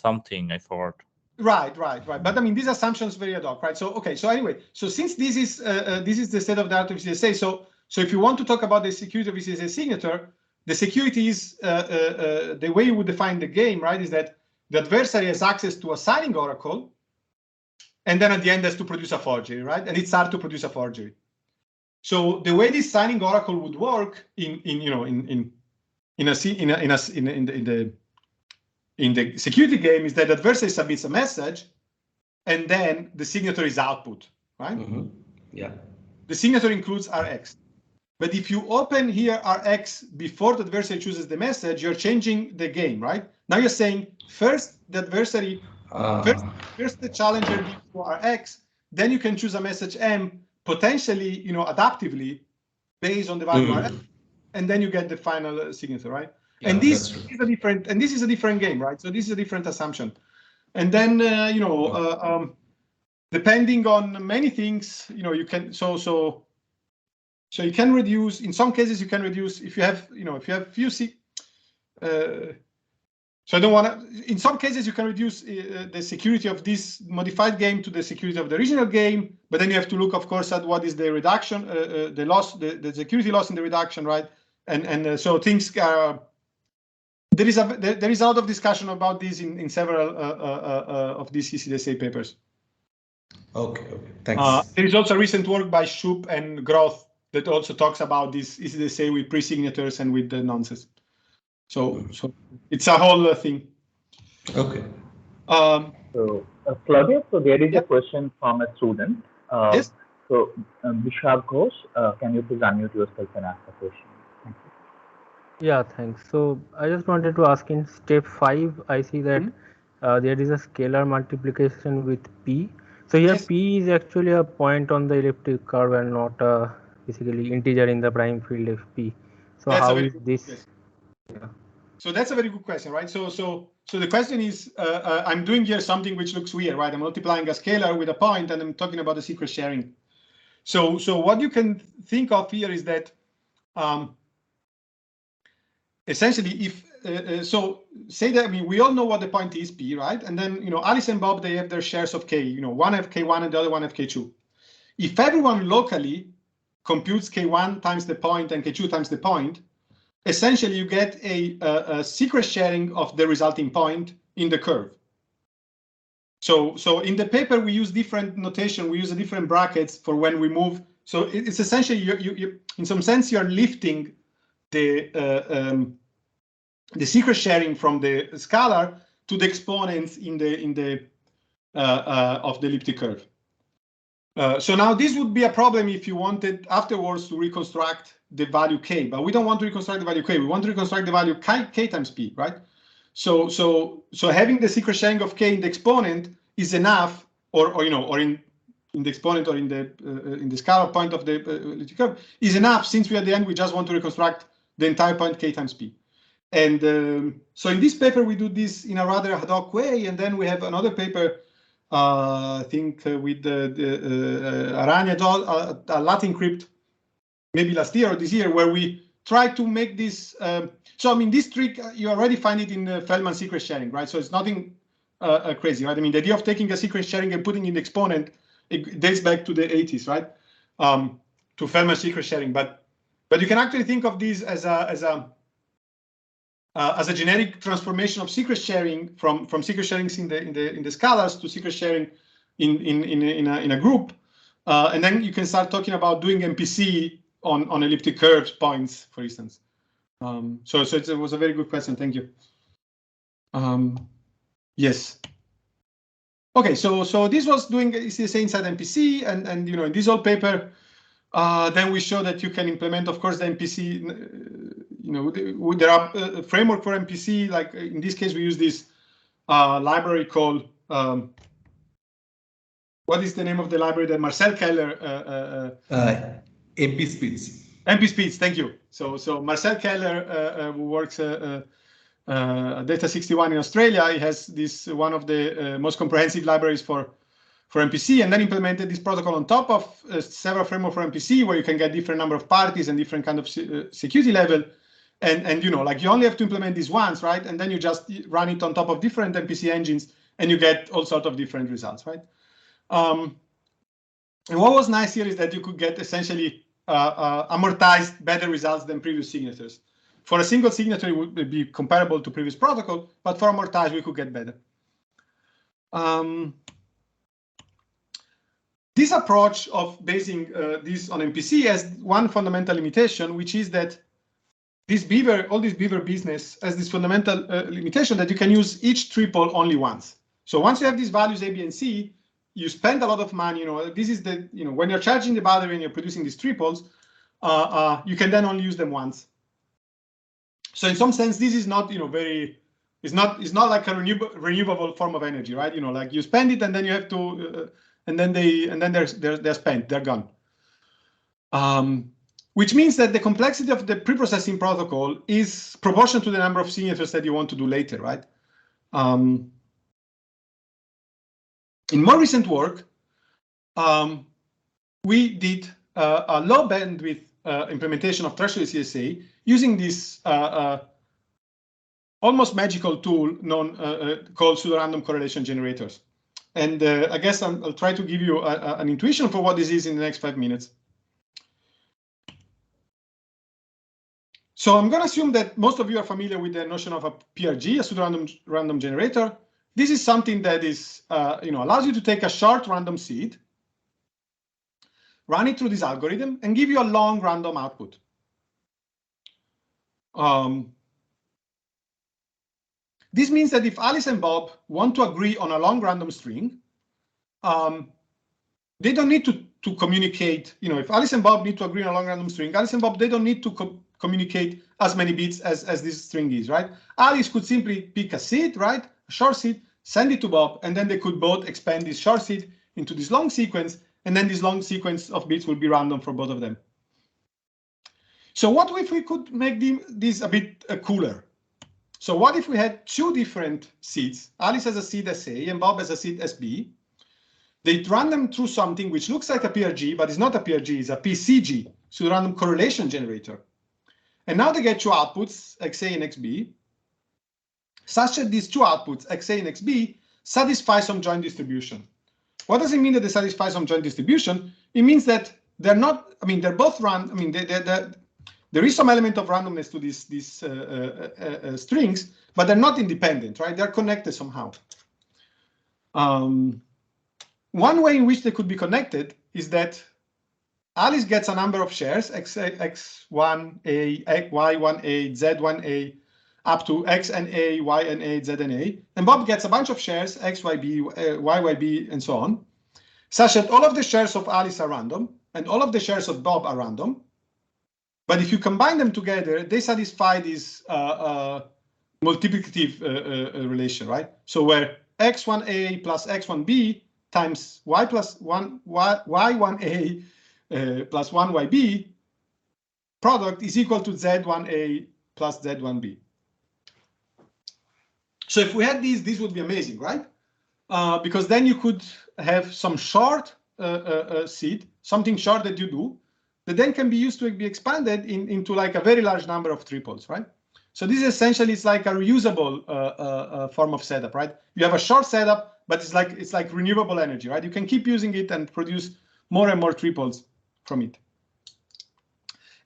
something I forgot. Right. But these assumptions very ad hoc, right? So okay. So anyway, so since this is the state of the art of ECDSA, so if you want to talk about the security of ECDSA signature, the security is the way you would define the game, right? Is that the adversary has access to a signing oracle, and then at the end has to produce a forgery, right? And it's hard to produce a forgery. So the way this signing oracle would work in the security game is that the adversary submits a message, and then the signature is output, right? Yeah. The signature includes Rx. But if you open here Rx before the adversary chooses the message, you're changing the game, right? Now you're saying first the adversary, first the challenger gives you Rx, then you can choose a message M, potentially, adaptively based on the value Rx, and then you get the final signature, right? Yeah, and this is a different game, right? So this is a different assumption. And then depending on many things, you can so you can reduce. In some cases, you can reduce if you have few. So I don't want to. In some cases, you can reduce the security of this modified game to the security of the original game. But then you have to look, of course, at what is the reduction, the loss, the security loss in the reduction, right? And so things are. There is a lot of discussion about this in several of these ECDSA papers. Okay, thanks. There is also recent work by Shoup and Groth that also talks about this ECDSA with pre-signatures and with the nonces. So it's a whole thing. Okay. So Claudio, so there is a question from a student. Yes. So Bishop Ghosh, can you please unmute yourself and ask the question? Thank you. Yeah, thanks. So I just wanted to ask in step 5, I see that there is a scalar multiplication with P. So here P is actually a point on the elliptic curve and not basically integer in the prime field of P. So how is this? Yes. Yeah. So that's a very good question, right? So the question is, I'm doing here something which looks weird, right? I'm multiplying a scalar with a point, and I'm talking about the secret sharing. So what you can think of here is that essentially, if say that we all know what the point is, P, right? And then Alice and Bob, they have their shares of K. One have K1 and the other one have K2. if everyone locally computes K1 times the point and K2 times the point, essentially you get a secret sharing of the resulting point in the curve. So in the paper, we use different notation. We use different brackets for when we move. So it's essentially, you in some sense, you're lifting the secret sharing from the scalar to the exponents of the elliptic curve. So now this would be a problem if you wanted afterwards to reconstruct the value k, but we don't want to reconstruct the value k. We want to reconstruct the value k times p, right? So having the secret sharing of k in the exponent is enough, or in the exponent or in the scalar point of the elliptic curve is enough, since we at the end we just want to reconstruct the entire point k times p. And so in this paper we do this in a rather ad hoc way, and then we have another paper, I think with Aranya Latin crypt, maybe last year or this year, where we try to make this. So I mean, this trick you already find it in Feldman secret sharing, right? So it's nothing crazy, right? I mean, the idea of taking a secret sharing and putting in the exponent, it dates back to the 80s, right? To Feldman secret sharing, but you can actually think of this as a generic transformation of secret sharing from secret sharings in the scalars to secret sharing in a group, and then you can start talking about doing MPC on elliptic curves points, for instance. So it was a very good question. Thank you. Yes. Okay. So this was doing ECDSA inside MPC, and in this whole paper, then we show that you can implement, of course, the MPC. There are a framework for MPC. Like in this case, we use this library called. What is the name of the library that Marcel Keller? Mpspeeds. Mpspeeds, thank you. So Marcel Keller, who works at Data 61 in Australia, he has this one of the most comprehensive libraries for MPC, and then implemented this protocol on top of several frameworks for MPC, where you can get different number of parties and different kind of security level, and like you only have to implement this once, right? And then you just run it on top of different MPC engines, and you get all sorts of different results, right? And what was nice here is that you could get essentially amortized better results than previous signatures. For a single signature, it would be comparable to previous protocol, but for amortized, we could get better. This approach of basing this on MPC has one fundamental limitation, which is that this Beaver, all this Beaver business has this fundamental limitation that you can use each triple only once. So once you have these values A, B, and C, you spend a lot of money. This is the, when you're charging the battery and you're producing these triples, you can then only use them once. So in some sense, this is not, it's not like a renewable form of energy, right? Like you spend it and then you have to, and then they're spent, they're gone. Which means that the complexity of the preprocessing protocol is proportional to the number of signatures that you want to do later, right? In more recent work, we did a low bandwidth implementation of threshold ECDSA using this almost magical tool called pseudorandom correlation generators. And I guess I'll try to give you an intuition for what this is in the next 5 minutes. So I'm going to assume that most of you are familiar with the notion of a PRG, a pseudorandom generator. This is something that is, allows you to take a short random seed, run it through this algorithm, and give you a long random output. This means that if Alice and Bob want to agree on a long random string, they don't need to communicate. If Alice and Bob need to agree on a long random string, Alice and Bob, they don't need to communicate as many bits as this string is, right? Alice could simply pick a seed, right? A short seed, send it to Bob, and then they could both expand this short seed into this long sequence, and then this long sequence of bits will be random for both of them. So what if we could make this a bit cooler? So what if we had two different seeds? Alice has a seed SA and Bob has a seed SB. They run them through something which looks like a PRG, but it's not a PRG, it's a PCG, pseudorandom correlation generator. And now they get two outputs, XA and XB, such that these two outputs, XA and XB, satisfy some joint distribution. What does it mean that they satisfy some joint distribution? it means that they're not, I mean, they're both random. I mean, there is some element of randomness to these strings, but they're not independent, right? They're connected somehow. One way in which they could be connected is that Alice gets a number of shares, x1a, y1a, z1a, up to x and a, y and a, z and a. And Bob gets a bunch of shares, x, y, b, y, y, b, and so on, such that all of the shares of Alice are random, and all of the shares of Bob are random. But if you combine them together, they satisfy this multiplicative relation, right? So where x1a plus x1b times y plus y1a plus 1yb product is equal to z1a plus z1b. So if we had these, this would be amazing, right? Because then you could have some short seed, something short that you do, that then can be used to be expanded into like a very large number of triples, right? So this is essentially, it's like a reusable form of setup, right? You have a short setup, but it's like renewable energy, right? You can keep using it and produce more and more triples from it.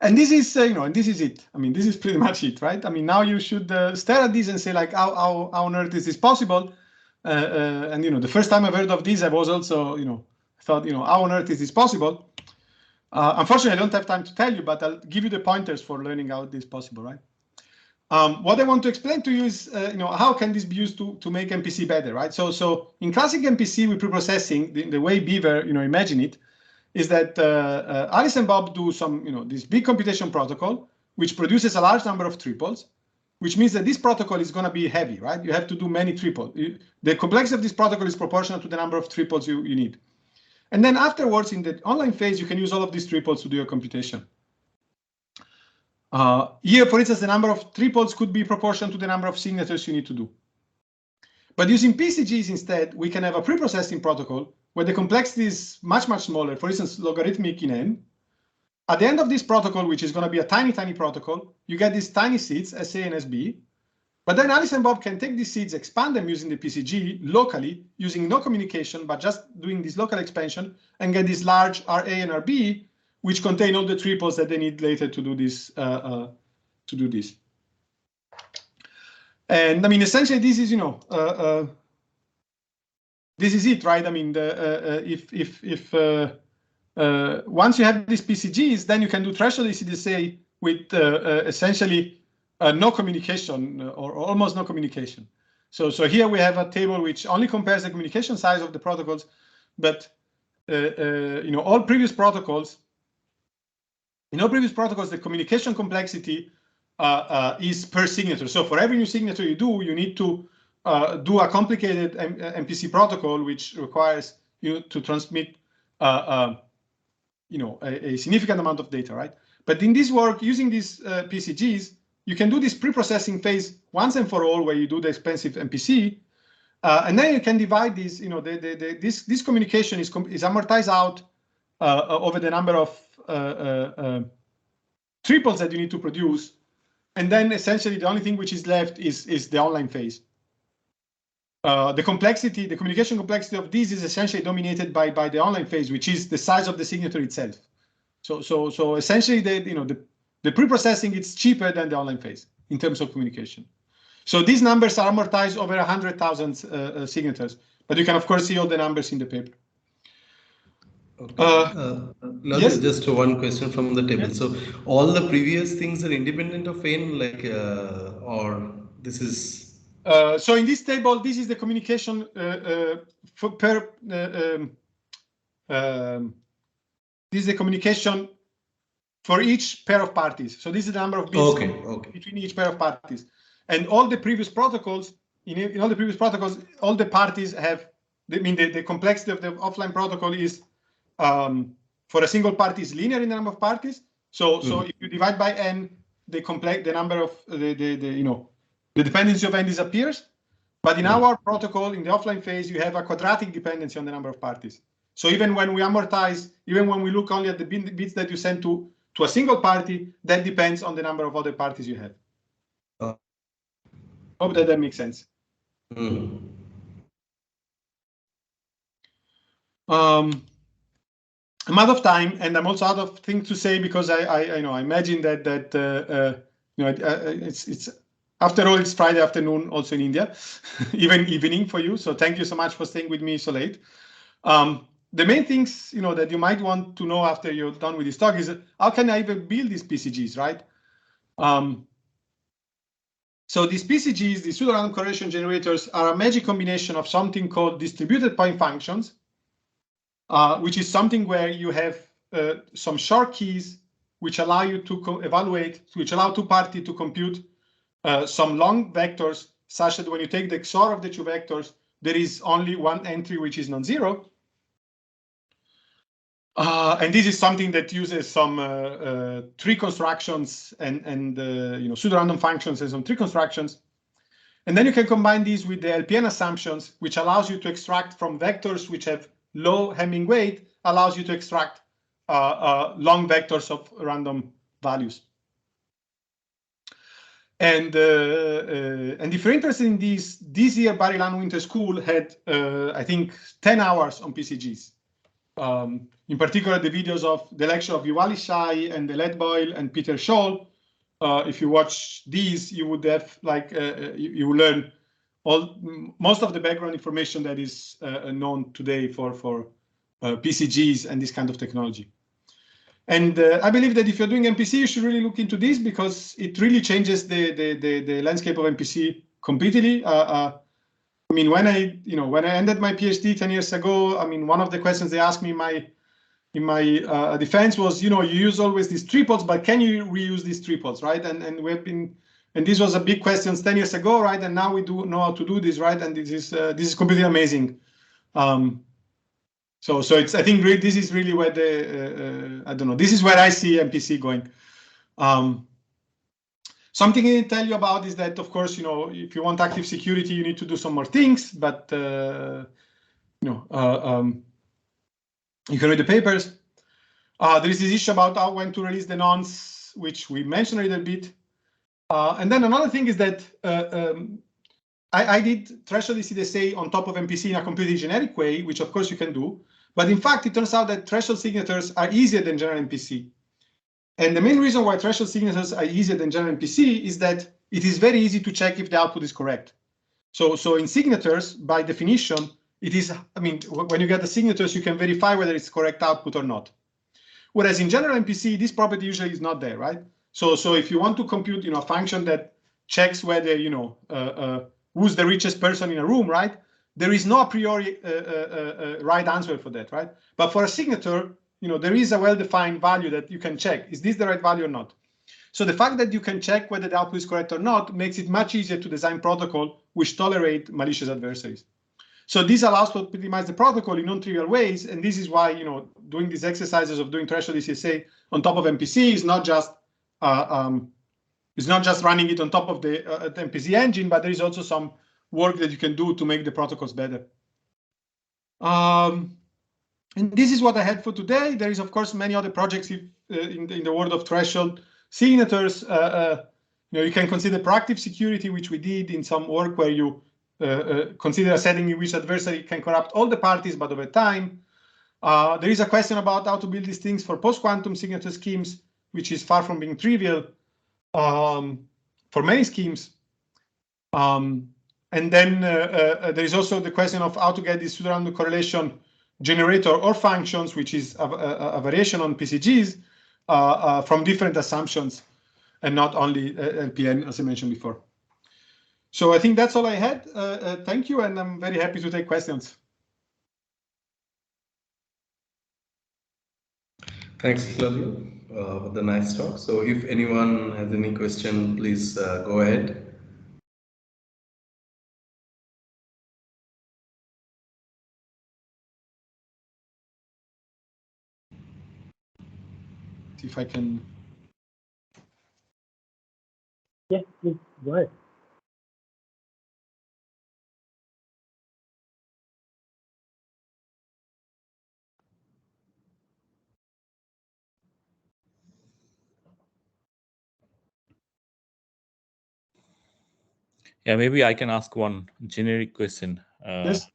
And this is, and this is it. I mean, this is pretty much it, right? I mean, now you should stare at this and say, like, how on earth is this possible? And the first time I've heard of this, I was also, thought, how on earth is this possible? Unfortunately, I don't have time to tell you, but I'll give you the pointers for learning how this is possible, right? What I want to explain to you is, how can this be used to make MPC better, right? So in classic MPC with preprocessing, the way Beaver, imagine it, is that Alice and Bob do some, this big computation protocol, which produces a large number of triples, which means that this protocol is going to be heavy, right? You have to do many triples. The complexity of this protocol is proportional to the number of triples you need. And then afterwards, in the online phase, you can use all of these triples to do your computation. Here, for instance, the number of triples could be proportional to the number of signatures you need to do. But using PCGs instead, we can have a preprocessing protocol where the complexity is much, much smaller, for instance, logarithmic in n. At the end of this protocol, which is going to be a tiny, tiny protocol, you get these tiny seeds, SA and SB. But then Alice and Bob can take these seeds, expand them using the PCG locally, using no communication, but just doing this local expansion, and get these large RA and RB, which contain all the triples that they need later to do this. And I mean, essentially, this is, this is it, right? I mean, once you have these PCGs, then you can do threshold ECDSA with essentially no communication or almost no communication. So here we have a table which only compares the communication size of the protocols, but all previous protocols, the communication complexity is per signature. So for every new signature you do, you need to do a complicated MPC protocol, which requires you to transmit a significant amount of data, right? But in this work, using these PCGs, you can do this pre-processing phase once and for all, where you do the expensive MPC, and then you can divide these. This communication is amortized out over the number of triples that you need to produce, and then essentially the only thing which is left is the online phase. The communication complexity of this is essentially dominated by the online phase, which is the size of the signature itself. So essentially, the pre-processing is cheaper than the online phase in terms of communication. So these numbers are amortized over 100,000 signatures, but you can of course see all the numbers in the paper. Okay. Yes? Just one question from the table. Yes. So all the previous things are independent of n, like, or this is. So in this table, this is the communication this is the communication for each pair of parties. So this is the number of bits between each pair of parties. And all the previous protocols, in all the previous protocols, all the parties have, the complexity of the offline protocol is, for a single party is linear in the number of parties. So if you divide by n, the number of the dependency of n disappears. But in our protocol, in the offline phase, you have a quadratic dependency on the number of parties. So even when we amortize, even when we look only at the bits that you send to a single party, that depends on the number of other parties you have. Hope that makes sense. I'm out of time, and I'm also out of things to say because I imagine that it's after all, it's Friday afternoon also in India, even evening for you. So thank you so much for staying with me so late. The main things that you might want to know after you're done with this talk is how can I even build these PCGs, right? So these PCGs, these pseudorandom correlation generators, are a magic combination of something called distributed point functions, which is something where you have some short keys which allow you to evaluate, which allow two parties to compute some long vectors, such that when you take the XOR of the two vectors, there is only one entry which is non-zero. And this is something that uses some tree constructions and pseudorandom functions and some tree constructions. And then you can combine these with the LPN assumptions, which allows you to extract from vectors which have low Hamming weight, allows you to extract long vectors of random values. And if you're interested in this year Barry Lan Winter School had, I think, 10 hours on PCGs. In particular, the videos of the lecture of Yuval Shai and the Led Boyle and Peter Scholl. If you watch these, you would have you will learn most of the background information that is known today for PCGs and this kind of technology. And I believe that if you're doing MPC, you should really look into this because it really changes the landscape of MPC completely. I mean, when I ended my PhD 10 years ago, I mean, one of the questions they asked me in my defense was, you use always these triples, but can you reuse these triples, right? And this was a big question 10 years ago, right? And now we do know how to do this, right? And this is completely amazing. So it's, I think this is really where I don't know, this is where I see MPC going. Something I didn't tell you about is that, of course, if you want active security, you need to do some more things, but you can read the papers. There is this issue about when to release the nonce, which we mentioned a little bit. And then another thing is that I did threshold ECDSA on top of MPC in a completely generic way, which of course you can do. But in fact, it turns out that threshold signatures are easier than general MPC. And the main reason why threshold signatures are easier than general MPC is that it is very easy to check if the output is correct. So in signatures, by definition, it is, I mean, when you get the signatures, you can verify whether it's correct output or not. Whereas in general MPC, this property usually is not there, right? So if you want to compute, a function that checks whether, who's the richest person in a room, right? There is no a priori right answer for that, right? But for a signature, there is a well-defined value that you can check. Is this the right value or not? So the fact that you can check whether the output is correct or not makes it much easier to design protocol which tolerate malicious adversaries. So this allows to optimize the protocol in non-trivial ways, and this is why doing these exercises of doing threshold ECDSA on top of MPC is not just running it on top of the MPC engine, but there is also some work that you can do to make the protocols better. And this is what I had for today. There is, of course, many other projects in the world of threshold signatures. You can consider proactive security, which we did in some work where you consider a setting in which adversary can corrupt all the parties, but over time. There is a question about how to build these things for post-quantum signature schemes, which is far from being trivial for many schemes. And then there is also the question of how to get this pseudorandom correlation generator or functions, which is a variation on PCGs from different assumptions and not only LPN, as I mentioned before. So I think that's all I had. Thank you, and I'm very happy to take questions. Thanks, Claudio, for the nice talk. So if anyone has any question, please go ahead. See if I can. Yeah, please go ahead. Yeah, maybe I can ask one generic question. Yes.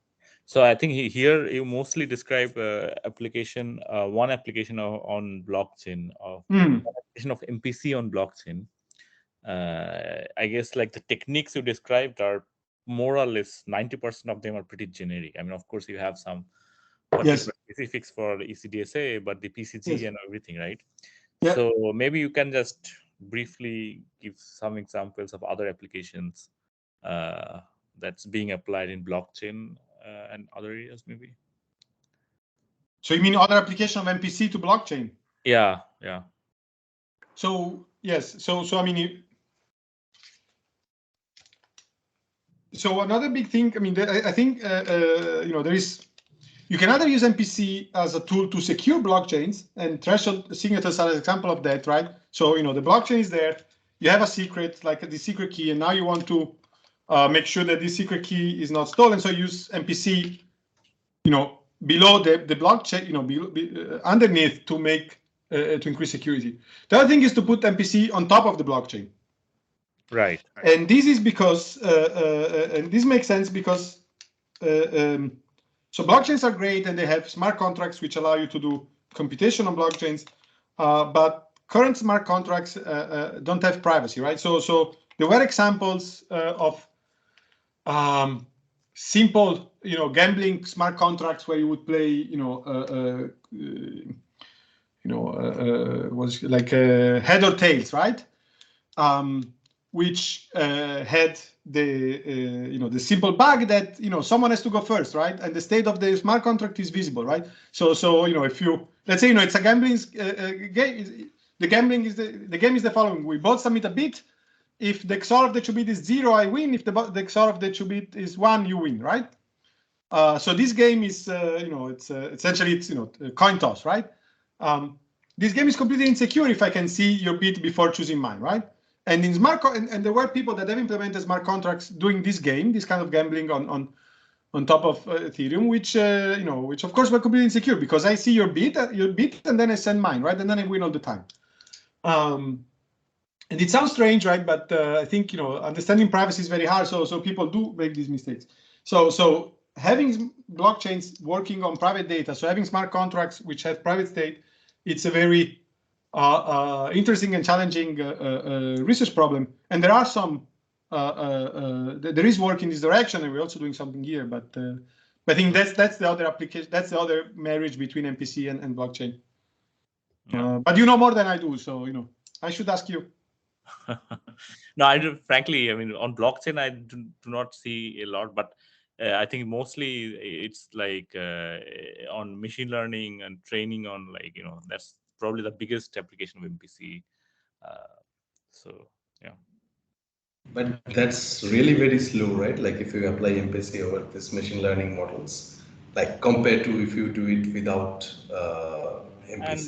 So I think here you mostly describe application, one application on blockchain, application of MPC on blockchain. I guess like the techniques you described are more or less 90% of them are pretty generic. I mean, of course, you have some particular specifics for ECDSA, but the PCG and everything, right? Yeah. So maybe you can just briefly give some examples of other applications that's being applied in blockchain and other areas, maybe. So you mean other application of MPC to blockchain? Yeah, yeah. So yes, so I mean, so another big thing. I mean, I think you know, you can either use MPC as a tool to secure blockchains, and threshold signatures are an example of that, right? So you know, the blockchain is there. You have a secret, like the secret key, and now you want to make sure that this secret key is not stolen. So use MPC, you know, below the blockchain, you know, underneath to make to increase security. The other thing is to put MPC on top of the blockchain. Right. And this is because, and this makes sense because, so blockchains are great and they have smart contracts which allow you to do computation on blockchains, but current smart contracts don't have privacy, right? So there were examples of simple, you know, gambling smart contracts where you would play, you know, was like head or tails, right? Which had the you know, the simple bug that, you know, someone has to go first, right? And the state of the smart contract is visible, right? So you know, if you, let's say, you know, it's a gambling game. The game is the following: we both submit a bid. If the XOR of the two bit is 0, I win. If the XOR of the two bit is 1, you win, right? So this game is, you know, it's essentially it's, you know, a coin toss, right? This game is completely insecure if I can see your bid before choosing mine, right? And in smart and there were people that have implemented smart contracts doing this game, this kind of gambling on top of Ethereum, which you know, which of course were completely insecure because I see your bid, and then I send mine, right? And then I win all the time. And it sounds strange, right? But I think, you know, understanding privacy is very hard. So people do make these mistakes. So having blockchains working on private data, so having smart contracts which have private state, it's a very interesting and challenging research problem. And there are some, there is work in this direction, and we're also doing something here. But I think that's the other application. That's the other marriage between MPC and blockchain. Yeah. But you know more than I do, so you know, I should ask you. No, I do, frankly, I mean, on blockchain, I do not see a lot, but I think mostly it's like on machine learning and training on, like, you know, that's probably the biggest application of MPC. So, yeah. But that's really very slow, right? Like if you apply MPC over this machine learning models, like compared to if you do it without MPC. And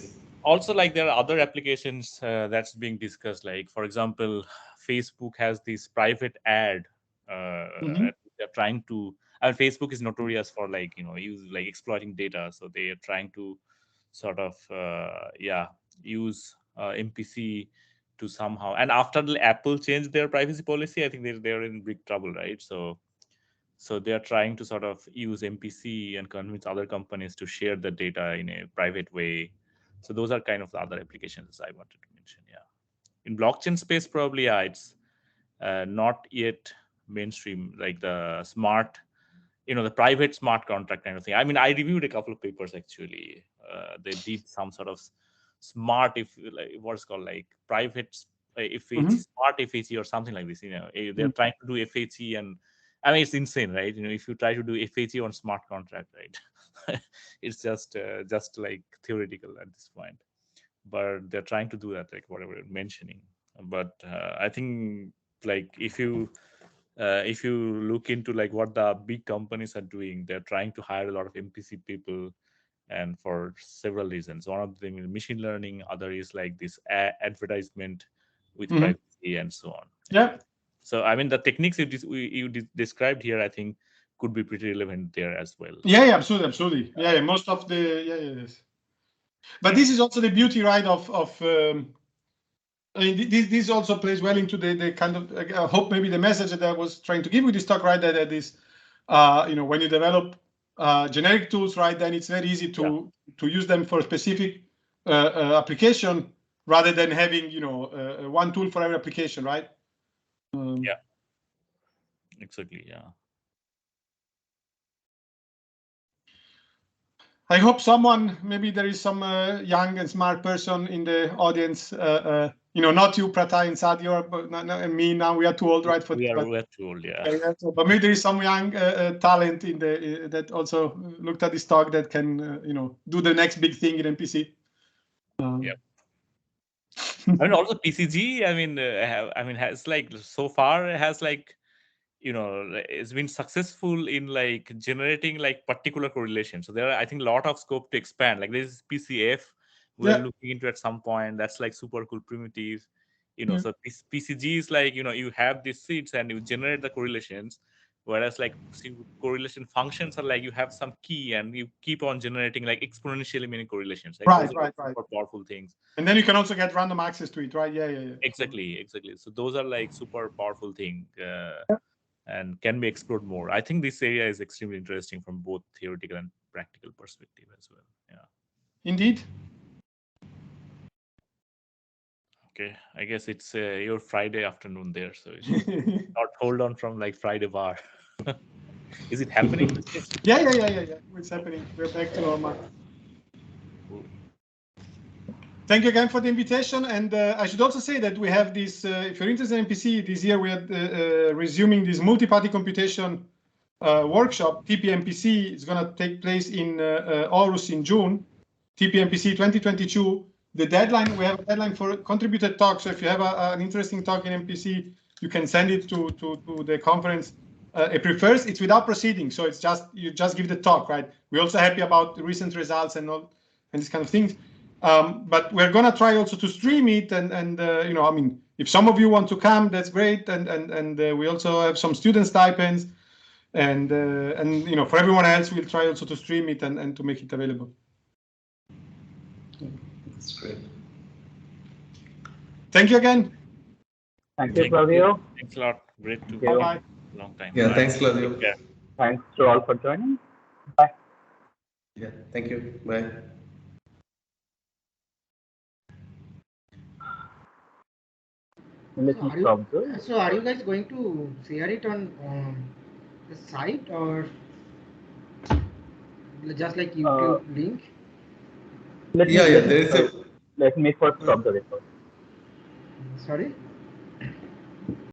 also, like, there are other applications that's being discussed. Like, for example, Facebook has this private ad. They're trying to, and Facebook is notorious for, like, you know, exploiting data. So they are trying to sort of, use MPC to somehow. And after Apple changed their privacy policy, I think they're in big trouble, right? So they are trying to sort of use MPC and convince other companies to share the data in a private way. So those are kind of the other applications I wanted to mention. Yeah, in blockchain space, probably it's not yet mainstream, like the smart, you know, the private smart contract kind of thing. I mean, I reviewed a couple of papers actually. They did some sort of smart, what's called like private FHE, smart FHE or something like this. You know, they're trying to do FHE, and I mean, it's insane, right? You know, if you try to do FHE on smart contract, right, it's just like theoretical at this point. But they're trying to do that, like whatever you're mentioning. But I think, like, if you look into like what the big companies are doing, they're trying to hire a lot of MPC people, and for several reasons. One of them is machine learning. Other is like this advertisement with privacy and so on. Yeah. So I mean, the techniques you described here, I think, could be pretty relevant there as well. Yeah, absolutely. Yeah, most of the yes. But this is also the beauty, right? I mean, this also plays well into the kind of, I hope maybe the message that I was trying to give with this talk, right? That is, you know, when you develop generic tools, right, then it's very easy to use them for a specific application rather than having, you know, one tool for every application, right? Yeah, exactly. Yeah. I hope someone, maybe there is some young and smart person in the audience, you know, not you, Pratay and Sadio, but and me. Now we are too old, right? We are too old, yeah. But maybe there is some young talent in the that also looked at this talk that can, you know, do the next big thing in MPC. Yep. I mean, also PCG. I mean, has like so far has like, you know, it's been successful in like generating like particular correlations. So there are, I think, a lot of scope to expand. Like this PCF, we're looking into at some point. That's like super cool primitive. You know, so PCG is like, you know, you have these seeds and you generate the correlations. Whereas like correlation functions are like you have some key and you keep on generating like exponentially many correlations. Like Right. Super powerful things. And then you can also get random access to it, right? Yeah. Exactly. So those are like super powerful thing and can be explored more. I think this area is extremely interesting from both theoretical and practical perspective as well. Yeah. Indeed. Okay, I guess it's your Friday afternoon there, so you should not hold on from like Friday bar. Is it happening? Yeah. It's happening. We're back to normal. Cool. Thank you again for the invitation. And I should also say that we have this, if you're interested in MPC, this year we are resuming this multi-party computation workshop, TPMPC. It's going to take place in Aarhus in June, TPMPC 2022. The deadline, we have a deadline for contributed talks. So if you have an interesting talk in MPC, you can send it to the conference. It prefers, it's without proceeding. So it's just, you just give the talk, right? We're also happy about the recent results and all, and this kind of things. But we're going to try also to stream it. And you know, I mean, if some of you want to come, that's great. And we also have some student stipends. And you know, for everyone else, we'll try also to stream it and to make it available. That's great. Thank you again. Thank you, Claudio. Thanks a lot. Great to Bye-bye. Long time. Yeah, Bye. thanks, Claudio. Thanks to all for joining. Bye. Yeah, thank you. Bye. So are you guys going to share it on the site or just like YouTube link? Let me first stop the record. Sorry?